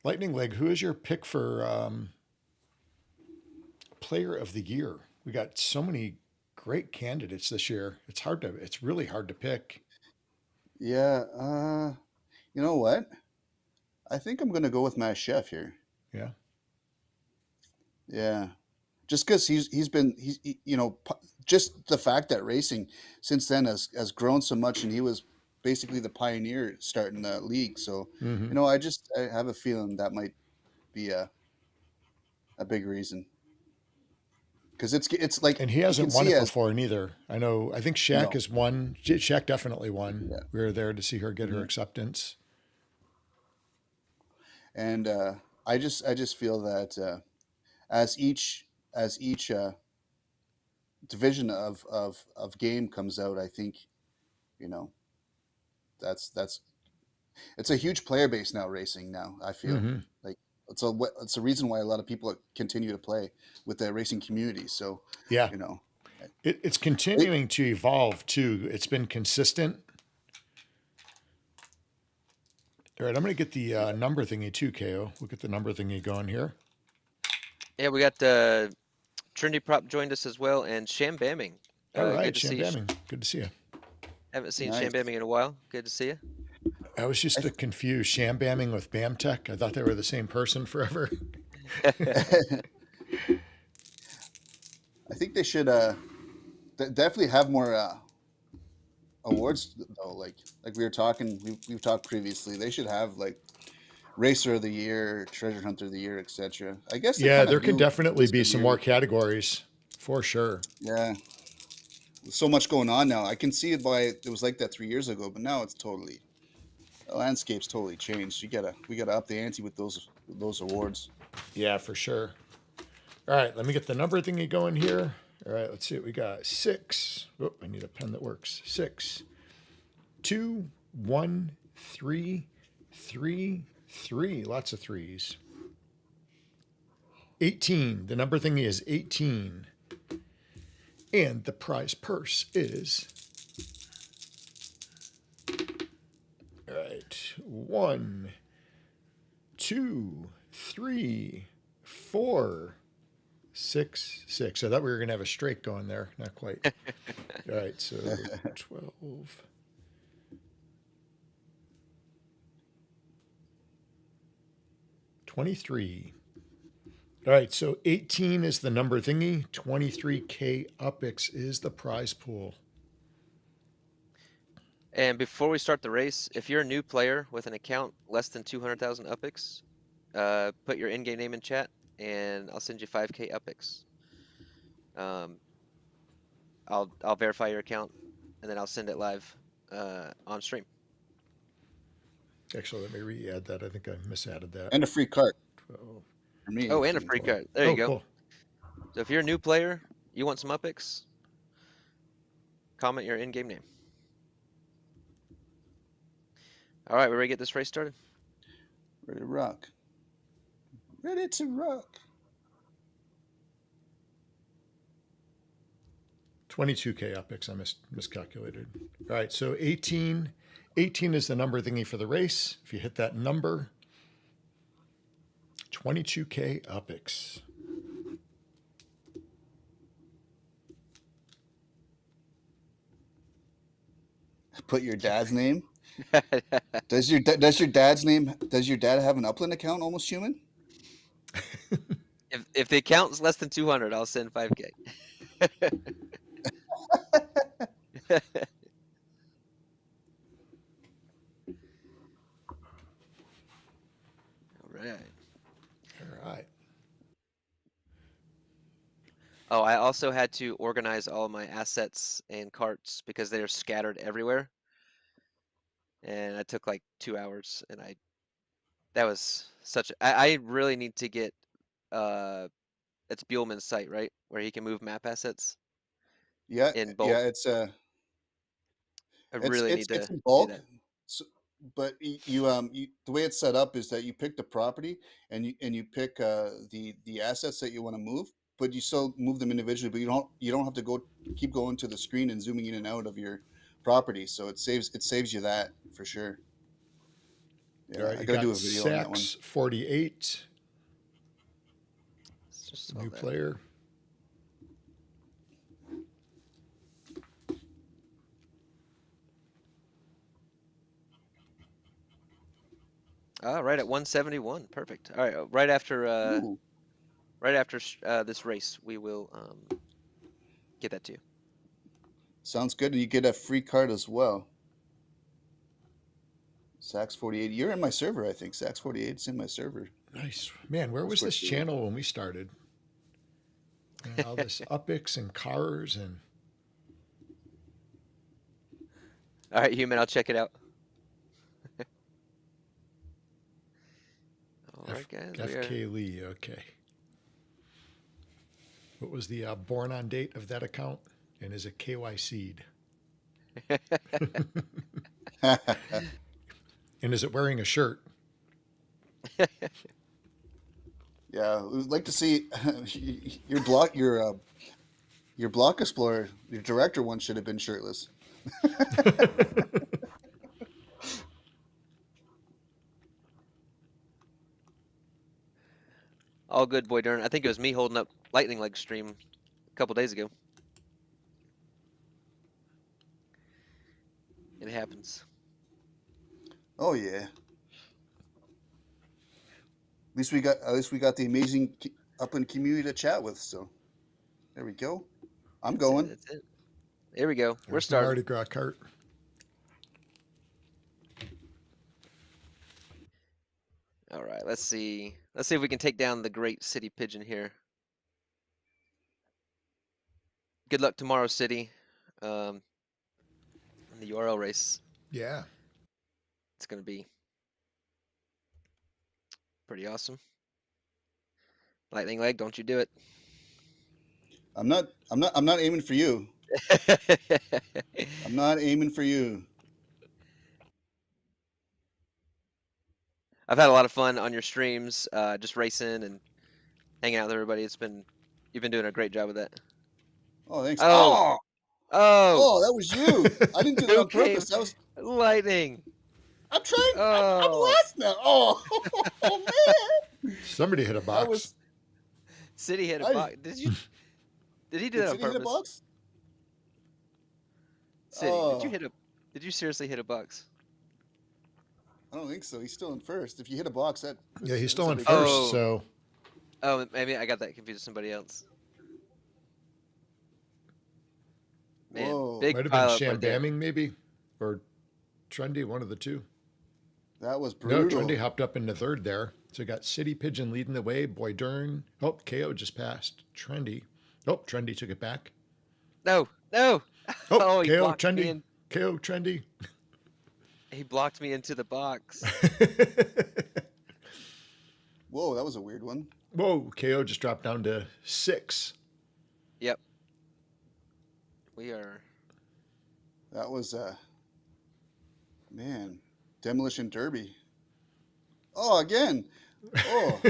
Lightning Leg, who is your pick for Player of the Year? We got so many great candidates this year. It's really hard to pick. yeah. You know what? I think I'm gonna go with Mass Chef here. Yeah. Yeah, just because he's been just the fact that racing since then has grown so much, and he was basically the pioneer starting the league. So Mm-hmm. I have a feeling that might be a big reason because it's like And he you can hasn't won see it as before neither. I know. I think Shaq no, has won. Shaq definitely won. yeah, We were there to see her get her hmm acceptance. and I just feel that as each division of game comes out, I think you know that's it's a huge player base now racing now. I feel Mm-hmm. like it's a reason why a lot of people continue to play with the racing community. So Yeah, you know, it's it, continuing to evolve too. It's been consistent. All right, I'm going to get the number thingy too, KO. We'll get the number thingy going here. Yeah, we got Trinity Prop joined us as well, and Sham Bamming. All right, Good to see you. Shambamming. Good to see you. Haven't seen nice. Sham Bamming in a while. Good to see you. I was just I, confused. Shambamming with Bamtech. I thought they were the same person forever. I think they should definitely have more awards though. Like we were talking, we've talked previously. They should have like Racer of the Year, Treasure Hunter of the Year, etc. I guess they Yeah, kind there of can do definitely this be good some year more with categories for sure. yeah. There's so much going on now. I can see it by it was like that 3 years ago, but now it's totally the landscape's totally changed. We gotta up the ante with those awards. Yeah, for sure. All right, let me get the number thingy going here. All right, let's see what we got. 6. Oh, I need a pen that works. 6, 2, 1, 3, 3, 3. Lots of threes. 18. The number thingy is 18. And the prize purse is. All right. 1, 2, 3, 4, 6, 6. I thought we were going to have a straight going there. Not quite. All right. So 12. 23. All right, so 18 is the number thingy. 23K UPX is the prize pool. And before we start the race, if you're a new player with an account less than 200,000 UPX, put your in-game name in chat, and I'll send you 5K UPX. I'll verify your account, and then I'll send it live on stream. Actually, let me re-add that. I think I misadded that. And a free cart 12. for me. Oh, and a free card. There you go. Cool. So if you're a new player, you want some UPX, comment your in-game name. All right, we're ready to get this race started. Ready to rock. Ready to rock. 22K epics. I miscalculated. All right, so 18 is the number thingy for the race. If you hit that number, 22K epics. Put your dad's name. Does your dad have an Upland account, Almost Human? If the account is less than 200, I'll send 5K. All right. All right. Oh, I also had to organize all my assets and carts because they're scattered everywhere. And it took like 2 hours, and that was I really need to get it's Buellman's site, right? Where he can move map assets Yeah, in bulk. yeah. I really need It's to in do bulk. that. So, but the way it's set up is that you pick the property and you pick the assets that you want to move, but you still move them individually. But you don't have to keep going to the screen and zooming in and out of your property. So it saves you that for sure. All Yeah, right, I you got to do got a video on that one. Sax 48, Let's just new solve that. player. Right at 171. Perfect. All right, right after Ooh, this race, we will get that to you. sounds good. And you get a free card as well. Sax 48. You're in my server, I think. Sax 48 is in my server. Nice. Man, where was this channel when we started? And all this upics and cars and... All right, human, I'll check it out. All right, guys. FK Lee, okay. What was the born on date of that account? And is it KYC'd? And is it wearing a shirt? Yeah, we'd like to see your block explorer. Your director one should have been shirtless. All good, boy darn. I think it was me holding up Lightning Leg stream a couple days ago. It happens. Oh yeah. At least we got the amazing Upland community to chat with. So there we go. I'm going. That's it. There we go. We're There's the starting. Mardi Gras cart. All right, let's see. Let's see if we can take down the great city pigeon here. Good luck tomorrow, city. In the URL race. Yeah. It's gonna be pretty awesome. Lightning Leg, don't you do it. I'm not aiming for you. I'm not aiming for you. I've had a lot of fun on your streams, just racing and hanging out with everybody. You've been doing a great job with that. Oh, thanks. Oh, Oh, that was you. I didn't do that on okay. purpose. That was Lightning. I'm trying. I'm Oh, last now. Oh, oh man. Somebody hit a box. That was City hit a box. Did he do that on City hit a purpose? box? City, Oh. did you seriously hit a box? I don't think so. He's still in first. If you hit a box, Yeah, he's still in big first, Oh. so... Oh, maybe I got that confused with somebody else. Man, Whoa. big Might have pile been up right there. Shambamming, maybe? Or Trendy, one of the two. That was brutal. No, Trendy hopped up into third there. So we got City Pigeon leading the way. Boy Dern. Oh, KO just passed. Trendy. Oh, Trendy took it back. No. Oh, he KO blocked me Trendy. in. KO Trendy. He blocked me into the box. Whoa, that was a weird one. Whoa, KO just dropped down to 6. Yep. We are That was man, Demolition Derby. Oh, again. Oh,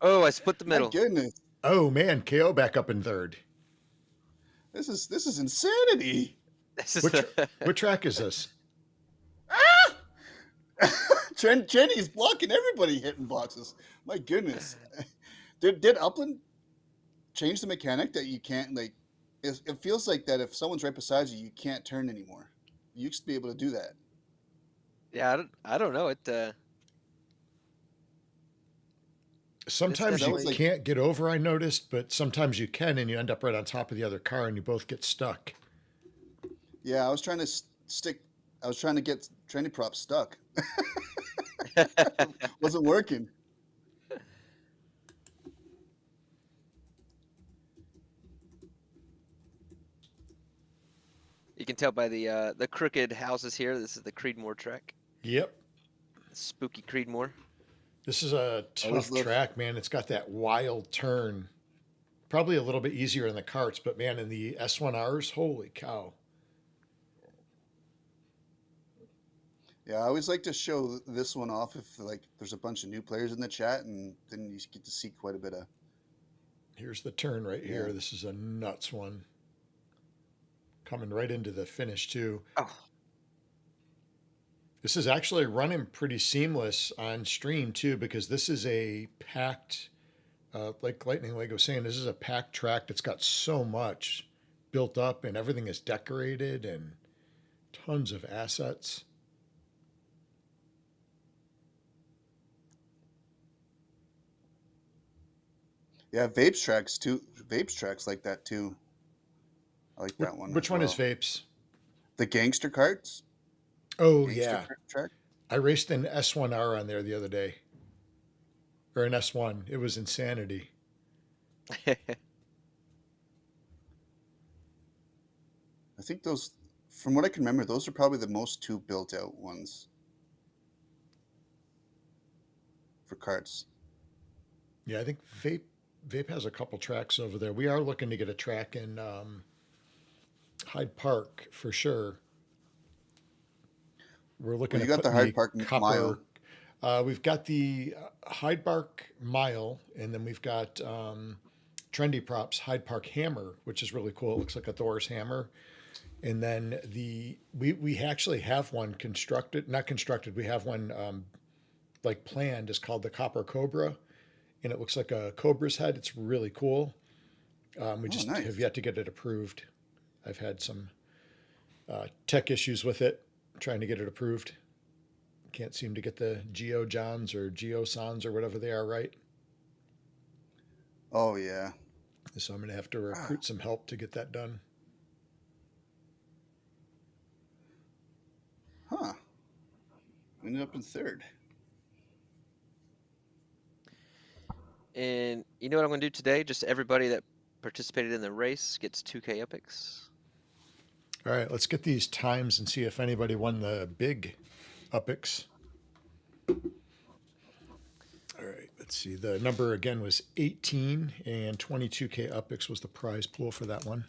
Oh, I split the my middle. goodness. Oh man, KO back up in third. This is insanity. This is What the what track is this? Ah! Trendy's blocking everybody hitting boxes. My goodness. Did Upland change the mechanic that you can't like? It feels like that if someone's right beside you, you can't turn anymore. You used to be able to do that. yeah. I don't know. This Sometimes That you was definitely. like, can't get over, I noticed, but sometimes you can, and you end up right on top of the other car, and you both get stuck. yeah. I was trying to stick. I was trying to get trendy props stuck. Wasn't working. You can tell by the crooked houses here. This is the Creedmoor track. Yep. Spooky Creedmoor. This is a Always tough love. track, man. It's got that wild turn. Probably a little bit easier in the carts, but man, in the S1Rs, holy cow. Yeah, I always like to show this one off if like there's a bunch of new players in the chat, and then you get to see quite a bit of. Here's the turn right Yeah. here. This is a nuts one. Coming right into the finish, too. Oh, This is actually running pretty seamless on stream, too, because this is a packed, like Lightning Leg was saying, this is a packed track that's got so much built up and everything is decorated and tons of assets. Yeah, Vapes tracks too. Vapes tracks like that too. I like that one Which as one is well. Vapes? The Gangster Carts. Oh, Gangster yeah. Cart track. I raced an S1R on there the other day, or an S1. It was insanity. I think those, from what I can remember, those are probably the most two built out ones for carts. Yeah, I think Vape has a couple tracks over there. We are looking to get a track in Hyde Park for sure. We're looking Well, to you got put the the Hyde Park copper. Mile. We've got the Hyde Park Mile, and then we've got Trendy Props Hyde Park Hammer, which is really cool. It looks like a Thor's hammer. And then we actually have one constructed, not constructed. We have one like planned. It's called the Copper Cobra, and it looks like a cobra's head. It's really cool. We Oh, just have nice. yet to get it approved. I've had some tech issues with it, trying to get it approved. Can't seem to get the Geo Johns or Geo Sans or whatever they are right. Oh yeah. So I'm going to have to Ah, recruit some help to get that done. huh. Ended up in third. And you know what I'm going to do today? Just everybody that participated in the race gets 2K epics. All right, let's get these times and see if anybody won the big Upix. All right, let's see. The number again was 18, and 22K Upix was the prize pool for that one.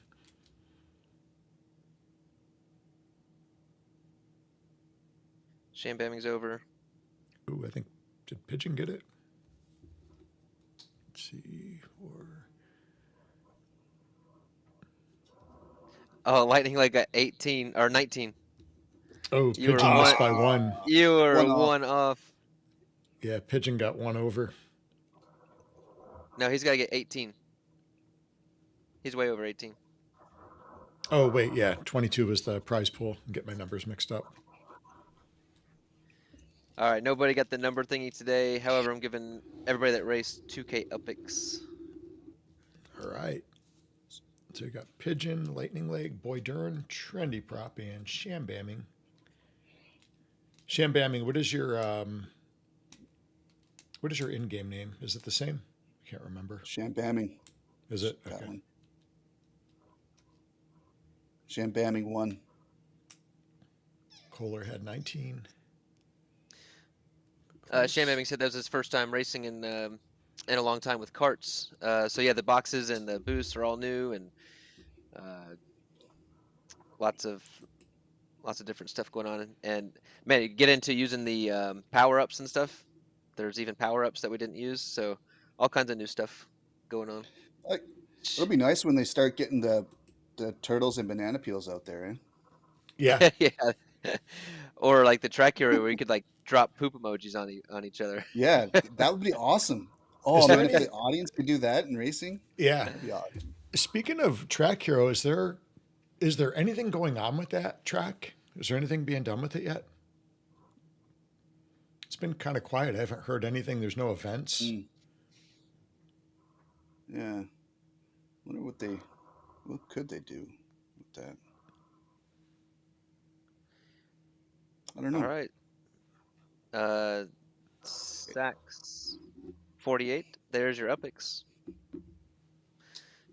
Shambamming's over. Ooh, I think, did Pigeon get it? Let's see. Or Oh, Lightning Leg got 18 or 19. oh, You were Pigeon missed one. by one. You were One off. one off. Yeah, Pigeon got one over. No, he's got to get 18. He's way over 18. Oh, wait, yeah, 22 was the prize pool. Get my numbers mixed up. All right, nobody got the number thingy today. However, I'm giving everybody that raced 2K epics. All right. So you got Pigeon, Lightning Leg, Boy Duran, Trendy Prop, and Shambamming. Shambamming, what is your in-game name? Is it the same? I can't remember. Shambamming. Is it? That Okay. one. Shambamming won. Kohler had 19. Shambamming said that was his first time racing in a long time with carts. So yeah, the boxes and the boosts are all new, and lots of lots of different stuff going on. And man, you get into using the power ups and stuff. There's even power ups that we didn't use, so all kinds of new stuff going on. Like, it'll be nice when they start getting the turtles and banana peels out there, eh? Yeah. Yeah. Or like the track area where you could like drop poop emojis on each other. Yeah, that would be awesome. Is Oh there man, if any? the audience could do that in racing, Yeah. that'd be awesome. Speaking of track hero, is there anything going on with that track? Is there anything being done with it yet? It's been kind of quiet. I haven't heard anything. There's no events. Mm, yeah. Wonder what could they do with that? I don't All know. right. Stacks 48. There's your upics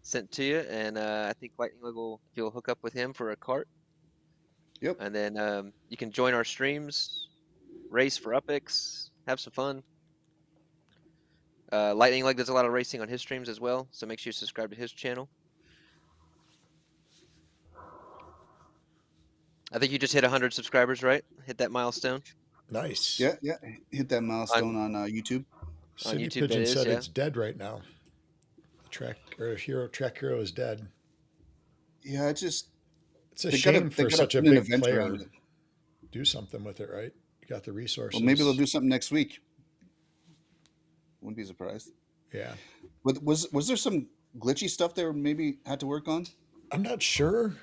sent to you, and I think Lightning Lug you'll hook up with him for a cart, Yep. and then you can join our streams, race for upics, have some fun. Lightning Lug does a lot of racing on his streams as well, so make sure you subscribe to his channel. I think you just hit 100 subscribers, right? Hit that milestone Nice. Yeah, yeah. Hit that milestone on on YouTube. City YouTube. That Pigeon is, said yeah. it's dead right now. Track hero is dead. Yeah, it's just It's a they gotta shame they for gotta such a put an big event player. around it. Do something with it, right? You got the Well, maybe they'll resources. do something next week. Wouldn't be surprised. Yeah. But was there some glitchy stuff they maybe had to work on? I'm not sure.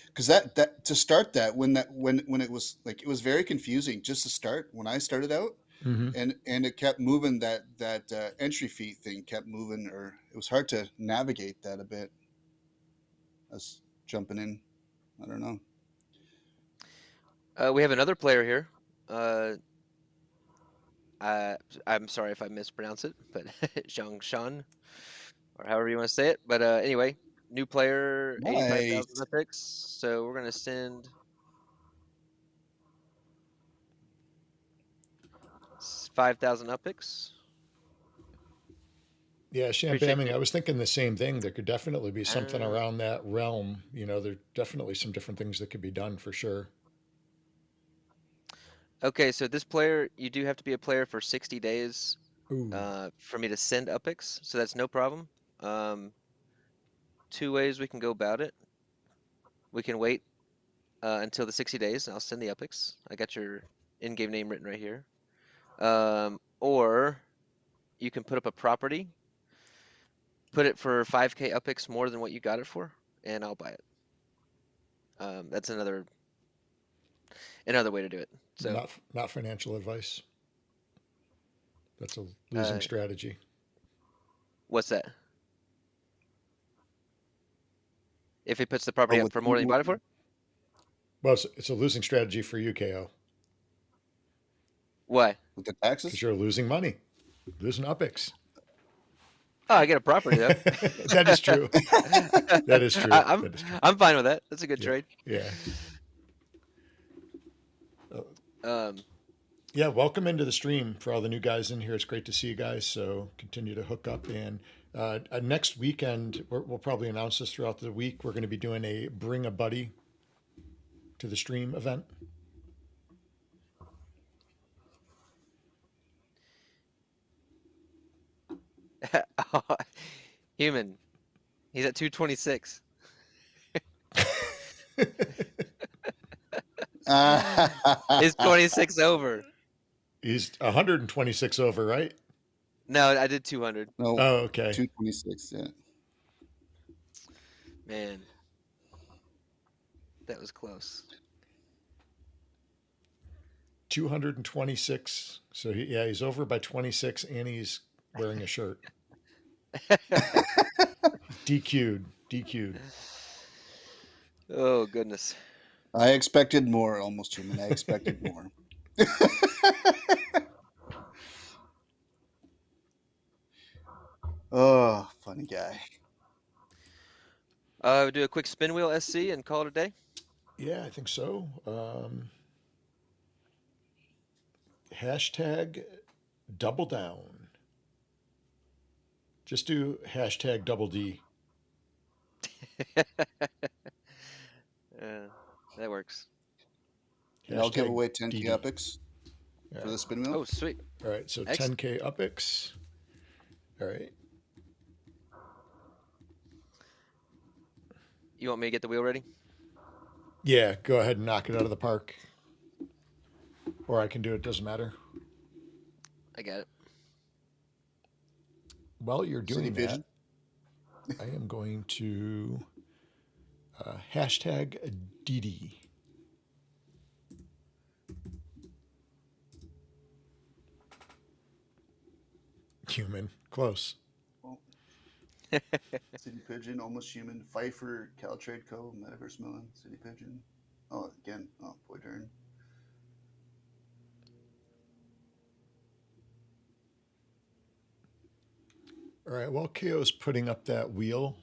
Because that to start that when it was like it was very confusing just to start when I started out, Mm-hmm. and it kept moving that entry fee thing kept moving, or it was hard to navigate that a bit. Us jumping in, I don't know. We have another player here. I'm sorry if I mispronounce it, but Zhang Shan, or however you want to say it. But anyway, new player, 85,000 Nice. epics. So we're gonna send 5,000 epics. Yeah, Appreciate Shambamming. you. I was thinking the same thing. There could definitely be something Uh, around that realm. There definitely some different things that could be done for sure. okay, so this player, you do have to be a player for 60 days Ooh, for me to send epics, so that's no problem. Two ways we can go about it. We can wait until the 60 days, and I'll send the epics. I got your in-game name written right here. Or you can put up a property, put it for 5K epics more than what you got it for, and I'll buy it. That's another way to do it. So not financial advice. That's a losing uh, strategy. what's that? If he puts the Oh, property up for more than you bought it for? Well, it's a losing strategy for you, KO, Why? with the because taxes. you're losing money, losing upics. Oh, I get a property though. That is true. That is true. I'm That is true. I'm fine with that. That's a good Yeah. trade. Yeah. Um, Yeah, welcome into the stream for all the new guys in here. It's great to see you guys. So continue to hook up. And next weekend, we'll probably announce this throughout the week. We're going to be doing a Bring a Buddy to the stream event. Human. He's at 226. Is 26 over? He's 126 over, right? No, I did 200. No, Oh, okay. 226. Yeah. Man, that was close. 226. So he's over by 26, and he's wearing a shirt. DQ'd. Oh, goodness. I expected more, almost human. I expected more. Oh, funny guy. We'll do a quick spin wheel SC and call it a day. Yeah, I think so. Hashtag double down. Just do hashtag double D. works. And I'll give Hashtag away 10K DD. epics All for right. the spin wheel. Oh, sweet. All right. So Excellent. 10K UPX. All right. You want me to get the wheel ready? Yeah, go ahead and knock it out of the park. Or I can do it, doesn't matter. I got it. While you're City doing that, Pigeon. I am going to hashtag DD. Human. Close. Oh, City Pigeon, Almost Human, Pfeiffer, Caltrade Co, Metaverse Millen, City Pigeon. Oh, again. Oh, boy, darn. All right. While KO's putting up that wheel,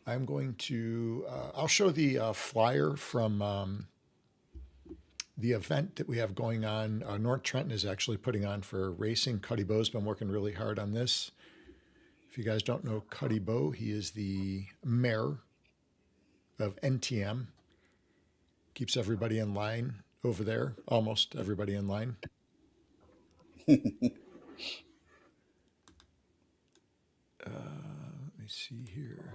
I'm going to, I'll show the flyer from the event that we have going on. North Trenton is actually putting on for racing. Cuddy Bowe's been working really hard on this. If you guys don't know Cuddy Bowe, he is the mayor of NTM. Keeps everybody in line over there, almost everybody in line. Let me see here.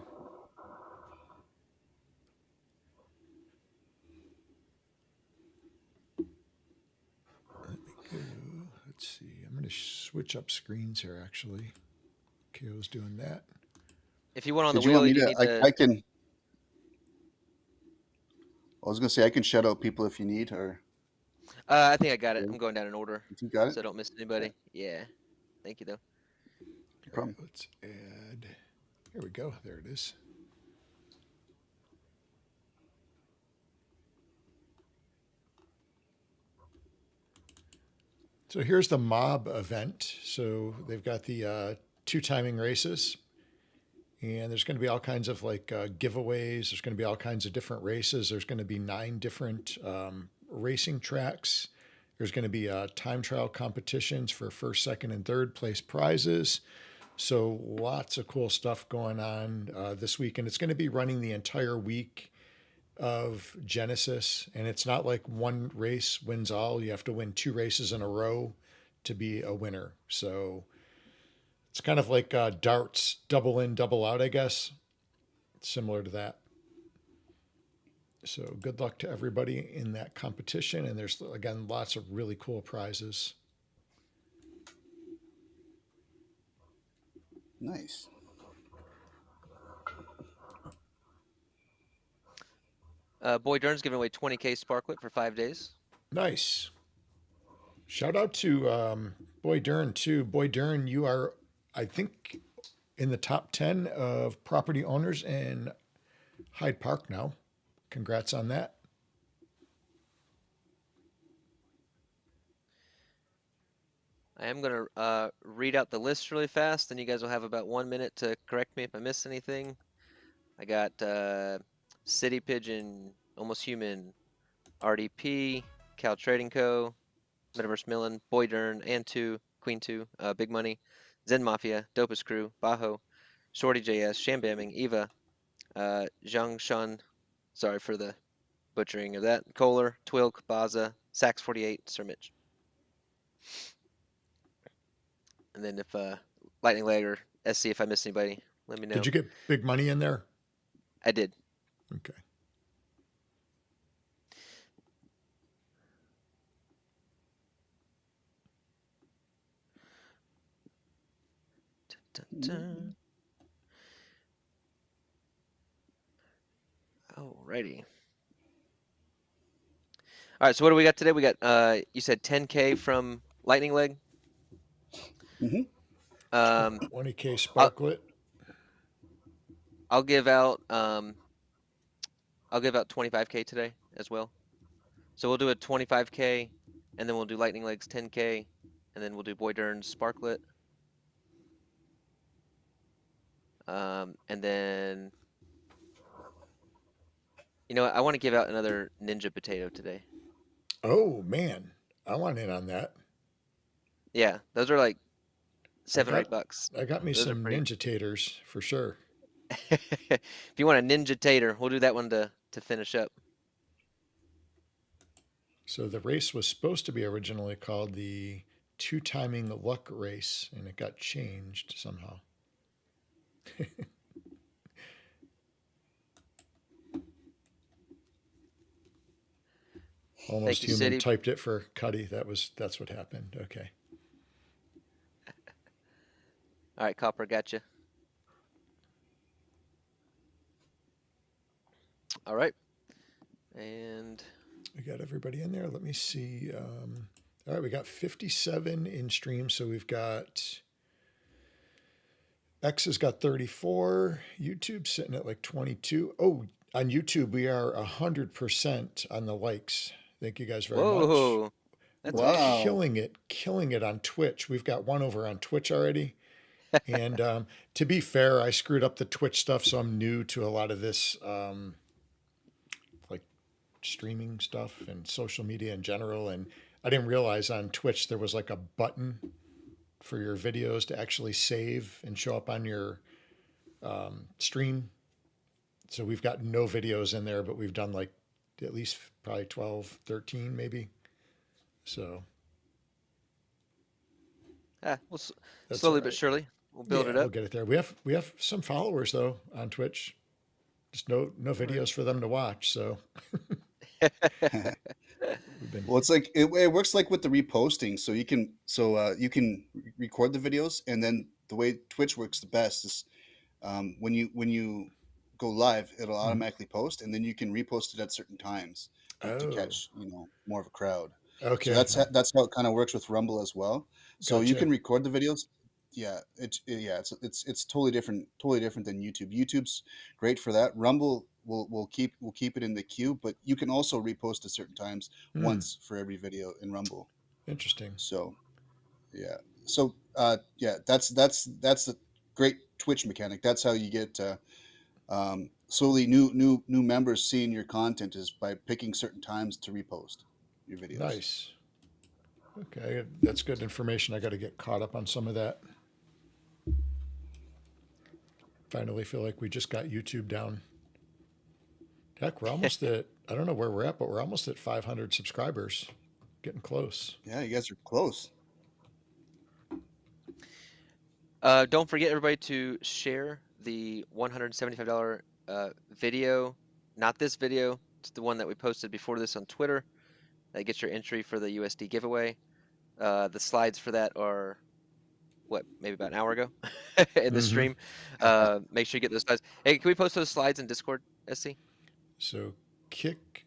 Let me go. Let's see. I'm going to switch up screens here, actually. KO's doing that. If you want on the Did you wheel, want me you to? need to. I can. I was gonna say I can shout out people if you need, or I think I got it. I'm going down in order, if you got it. so I don't miss anybody. Yeah. Thank you, though. No problem. All right, let's add. Here we go. There it is. So here's the mob event. So they've got the two timing races, and there's going to be all kinds of like giveaways. There's going to be all kinds of different races. There's going to be 9 different racing tracks. There's going to be time trial competitions for first, second, and third place prizes. So lots of cool stuff going on this week, and it's going to be running the entire week of Genesis, and it's not like one race wins all. You have to win 2 races in a row to be a winner. So it's kind of like darts, double in, double out, I guess. Similar to that. So good luck to everybody in that competition. And there's, again, lots of really cool prizes. Nice. Boy Dern's giving away 20K Sparklet for 5 days. Nice. Shout out to Boy Dern, too. Boy Dern, you are, I think, in the top 10 of property owners in Hyde Park now. Congrats on that. I am going to read out the list really fast, and you guys will have about 1 minute to correct me if I miss anything. I got City Pigeon, Almost Human, RDP, Cal Trading Co., Metaverse Millen, Boy Dern, and 2, Queen 2, Big Money, Zen Mafia, Dopest Crew, Bajo, Shorty JS, Shambamming, Eva, Zhang Shun, sorry for the butchering of that, Kohler, Twilk, Baza, Sax 48, Sir Mitch. And then if Lightning Leg or SC, if I missed anybody, let me know. Did you get big money in there? I did. Okay. Dun, dun. Alrighty. All right, so what do we got today? We got you said 10K from Lightning Leg. Mm-hmm. 20K Sparklet. I'll give out 25K today as well. So we'll do a 25K, and then we'll do Lightning Legs 10K, and then we'll do Boy Dern's Sparklet. And then, you know what? I want to give out another Ninja Potato today. Oh man, I want in on that. Yeah, those are like $7 or $8. I got me Those are some pretty. Ninja Taters for sure. If you want a Ninja Tater, we'll do that one to finish up. So the race was supposed to be originally called the two-timing luck race, and it got changed somehow. Almost Thank you, Human City. typed it for Cuddy. That's what happened. Okay. All right, Copper, gotcha. All right, and We got everybody in there. Let me see. All right, we got 57 in stream. So we've got X has got 34. YouTube sitting at like 22. Oh, on YouTube, we are 100% on the likes. Thank you guys very much. whoa, that's We're awesome. Wow. killing it on Twitch. We've got one over on Twitch already. And to be fair, I screwed up the Twitch stuff, so I'm new to a lot of this, like streaming stuff and social media in general. And I didn't realize on Twitch there was like a button for your videos to actually save and show up on your stream. So we've got no videos in there, but we've done like at least probably 12, 13 maybe. So We'll that's all slowly but right. surely we'll build Yeah, it we'll up. get it there. We have some followers though on Twitch. Just no All right. videos for them to watch. So we've been Well, it's like it works like with the reposting. So you can record the videos, and then the way Twitch works the best is when you go live, it'll mhm. automatically post, and then you can repost it at certain times to Oh, catch more of a crowd. So okay, that's how it kind of works with Rumble as well. So you gotcha. can record the videos. Yeah, it's totally different than YouTube. YouTube's great for that. Rumble will keep it in the queue, but you can also repost at certain times Hmm, once for every video in Rumble. interesting. So yeah. So yeah, that's a great Twitch mechanic. That's how you get slowly new members seeing your content is by picking certain times to repost your videos. Nice. Okay, that's good information. I got to get caught up on some of that. Finally, feel like we just got YouTube down. Heck, we're almost at. I don't know where we're at, but we're almost at 500 subscribers. Getting close. Yeah, you guys are close. Don't forget everybody to share the $175 video. Not this video. It's the one that we posted before this on Twitter. That gets your entry for the USD giveaway. The slides for that are maybe about an hour ago in the Mm-hmm. stream. Make sure you get those slides. Hey, can we post those slides in Discord, SC? So, Kick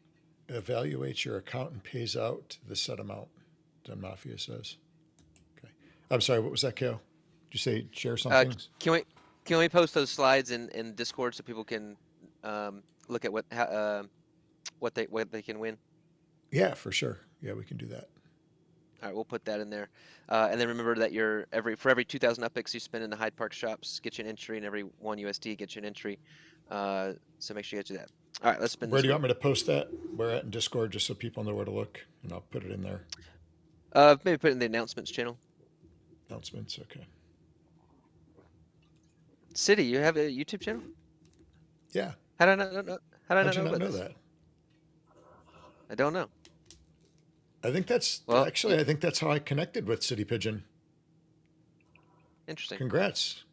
evaluates your account and pays out the set amount. Then Mafia says. Okay. I'm sorry. What was that, Kale? Did you say share Uh, something? can we can we post those slides in Discord so people can look at what they can win? Yeah, for sure. Yeah, we can do that. All right, we'll put that in there. And then remember that for every 2,000 upix you spend in the Hyde Park shops, get you an entry, and every 1 USD gets you an entry. So make sure you get you that. All right, let's spin Where this do you wheel. want me to post that? Where at in Discord, just so people know where to look, and I'll put it in there. Maybe put it in the announcements channel. Announcements. Okay. City, you have a YouTube channel? Yeah. How did I not know? How did I How'd not you know not about know this? that? I don't know. I think that's Well, actually. I think that's how I connected with City Pigeon. interesting. Congrats.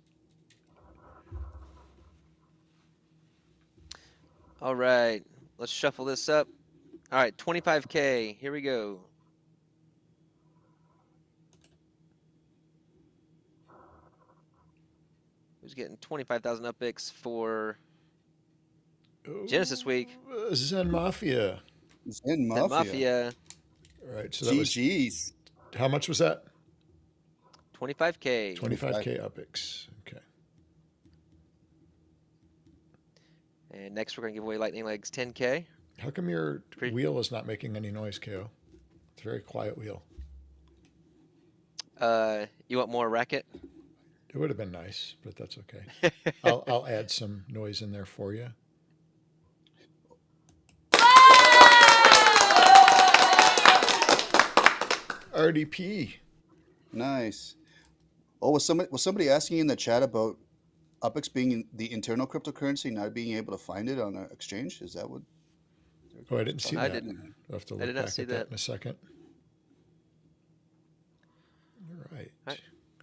All right, let's shuffle this up. All right, 25K. Here we go. Who's getting 25,000 upix for Genesis Week? Oh, Zen Mafia. Zen Zen Mafia. Mafia, All right. So that was GG's. how much was that? 25K. 25. 25K Upix. Okay. And next we're gonna give away Lightning Legs 10K. How come your Pre wheel is not making any noise, KO? It's a very quiet wheel. you want more racket? It would have been nice, but that's okay. I'll add some noise in there for you. RDP. Nice. Oh, was somebody asking in the chat about UpX being the internal cryptocurrency, not being able to find it on an exchange? Is that what? Oh, I didn't see I that. didn't. I'll have to I look did not back see at that that. in a second. All right. All right.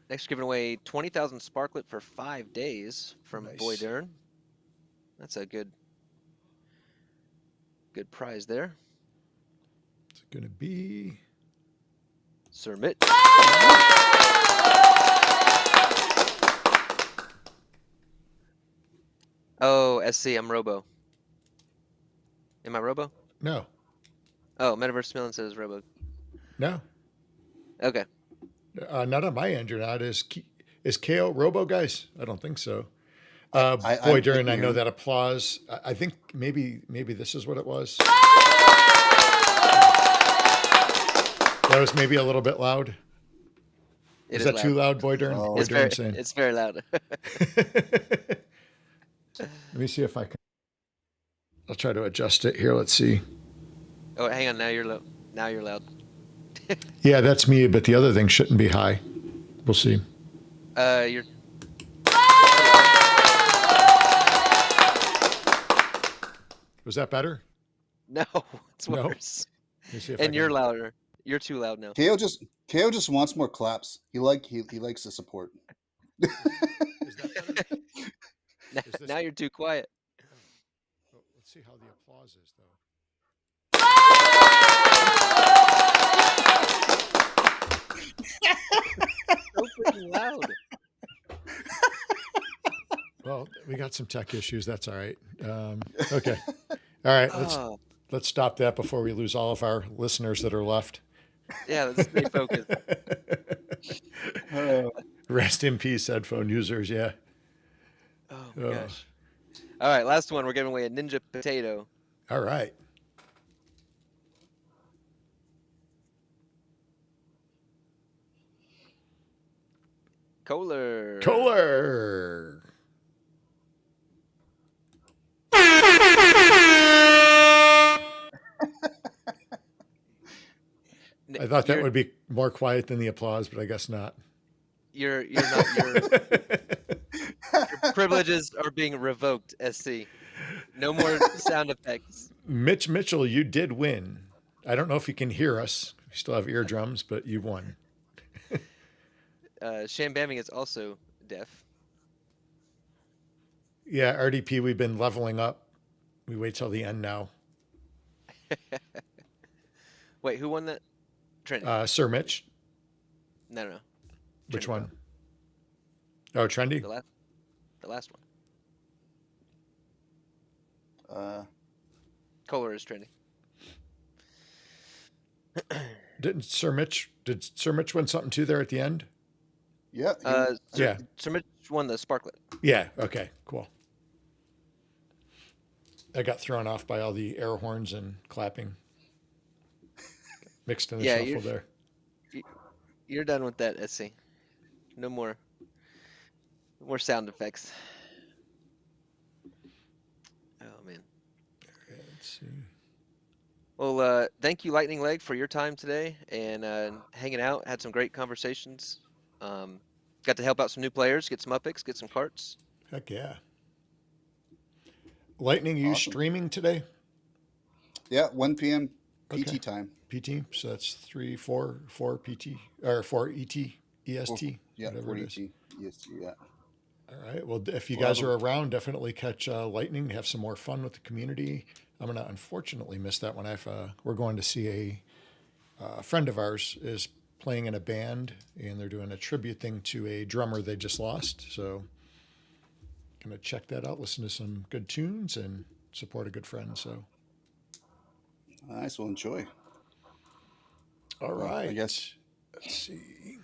Next, giving away 20,000 Sparklet for 5 days from Nice. Boydern. That's a good prize there. It's going to be Sir Mitch. Oh, SC, I'm Robo. Am I Robo? no. Oh, Metaverse Million says Robo. No. Okay. Not on my end. You're not. Is KO Robo, guys? I don't think so. I Boydern, can I hear know him. that applause. I think maybe this is what it was. That was maybe a little bit loud. It Is is that loud. too loud, Boydern? Oh. Boydern saying. It's very loud. Let me see if I can. I'll try to adjust it here. Let's see. Oh, hang on. Now you're low. Now you're loud. Yeah, that's me, but the other thing shouldn't be high. We'll see. You're. Was that better? No, it's No. worse. Let me see if And I you're can. louder. You're too loud now. KO just wants more claps. He likes the support. Is that better? Now, Is this- now you're too quiet. Oh, let's see how the applause is, though. So freaking loud. Well, we got some tech issues. That's all right. Okay. All right. Oh, Let's stop that before we lose all of our listeners that are left. yeah, let's stay focused. Rest in peace, headphone users. Yeah. Oh my Oh. gosh. All right, last one. We're giving away a Ninja Potato. All right. Kohler. Kohler. I thought that would be more quiet than the applause, but I guess not. You're not. Your privileges are being revoked. SC. No more sound effects. Mitch Mitchell, you did win. I don't know if you can hear us. We still have eardrums, but you won. Shambamming is also deaf. Yeah, RDP, we've been leveling up. We wait till the end now. Wait, who won that? Trendy. Sir Mitch. No. Which Trendy one? Pro. Oh, Trendy. The last one. Uh, Kohler is trendy. Did Sir Mitch win something too there at the end? yeah. Yeah. Sir Mitch won the Sparklet. Yeah. Okay. Cool. I got thrown off by all the air horns and clapping mixed in the shuffle there. You're done with that, SC. No more sound effects. Oh man. Let's see. Well, thank you, Lightning Leg, for your time today and hanging out. Had some great conversations. Got to help out some new players, get some upicks, get some carts. Heck yeah. Lightning, you Awesome. streaming today? Yeah, 1 p.m. PT Okay. time. PT, so that's 4 PT or 4 ET EST. Yeah, whatever 40 it is. T. Yes, yeah. All right. Well, if you We'll guys have are around, definitely catch Lightning. Have some more fun with the community. I'm gonna unfortunately miss that one. We're going to see a friend of ours is playing in a band, and they're doing a tribute thing to a drummer they just lost. So, gonna check that out. Listen to some good tunes and support a good friend. So, Nice. We'll enjoy. all Well, right. I guess. Let's see.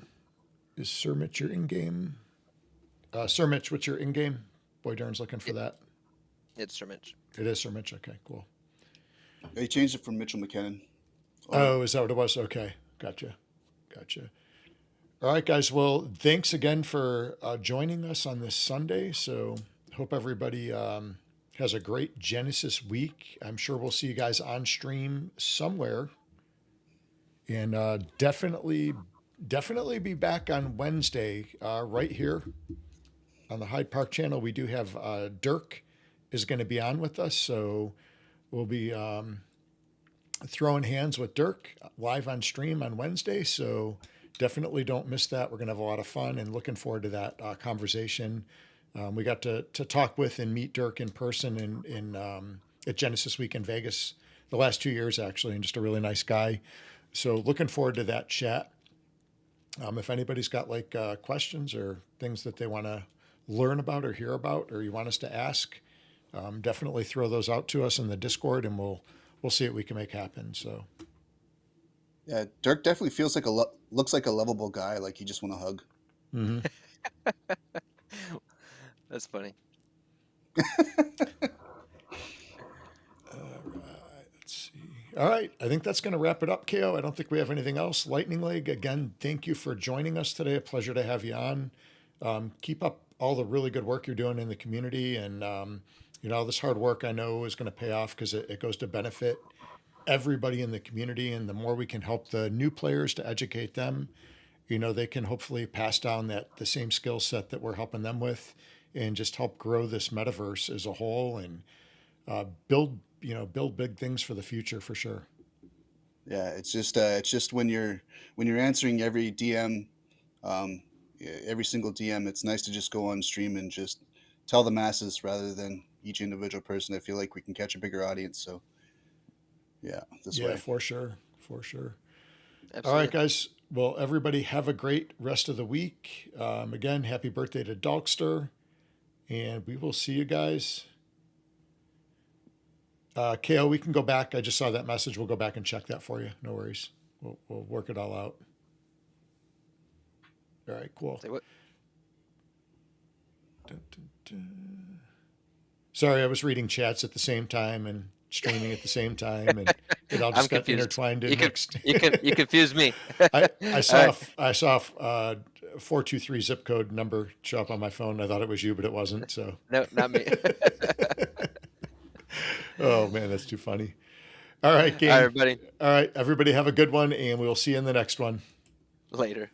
Is Sir Mitch your in-game? Sir Mitch, what's your in-game? Boydern's looking for that. It's Sir Mitch. It is Sir Mitch. Okay, cool. They changed it from Mitchell McKinnon. Oh, is that what it was? Okay, gotcha. All right, guys. Well, thanks again for joining us on this Sunday. So, hope everybody has a great Genesis week. I'm sure we'll see you guys on stream somewhere, and definitely be back on Wednesday right here on the Hyde Park channel. We do have Dirk is going to be on with us, so we'll be throwing hands with Dirk live on stream on Wednesday. So definitely don't miss that. We're going to have a lot of fun and looking forward to that conversation. We got to talk with and meet Dirk in person at Genesis Week in Vegas the last 2 years, actually, and just a really nice guy. So looking forward to that chat. If anybody's got like questions or things that they want to learn about or hear about, or you want us to ask, definitely throw those out to us in the Discord, and we'll see what we can make happen. So, Yeah, Dirk definitely feels like looks like a lovable guy. Like you just want to hug. mm-hmm. That's funny. Let's see. All right, I think that's going to wrap it up, KO. I don't think we have anything else. Lightning Leg, again, thank you for joining us today. A pleasure to have you on. Keep up all the really good work you're doing in the community, and all this hard work I know is going to pay off because it goes to benefit everybody in the community. And the more we can help the new players to educate them, they can hopefully pass down the same skill set that we're helping them with, and just help grow this metaverse as a whole, and build big things for the future for sure. Yeah, it's just when you're answering every DM, every single DM, it's nice to just go on stream and just tell the masses rather than each individual person. I feel like we can catch a bigger audience. So yeah, this way. For sure. Absolutely. All right, guys. Well, everybody have a great rest of the week. Again, happy birthday to Dalkster, and we will see you guys. KO, we can go back. I just saw that message. We'll go back and check that for you. No worries. We'll work it all out. All right, cool. Say what? Dun, dun, dun. Sorry, I was reading chats at the same time and streaming at the same time, and it all just got intertwined and mixed. You confused me. I saw 423 zip code number show up on my phone. I thought it was you, but it wasn't. So No, not me. Oh man, that's too funny. All right, gang. All right, everybody. All right, everybody have a good one, and we'll see you in the next one. Later.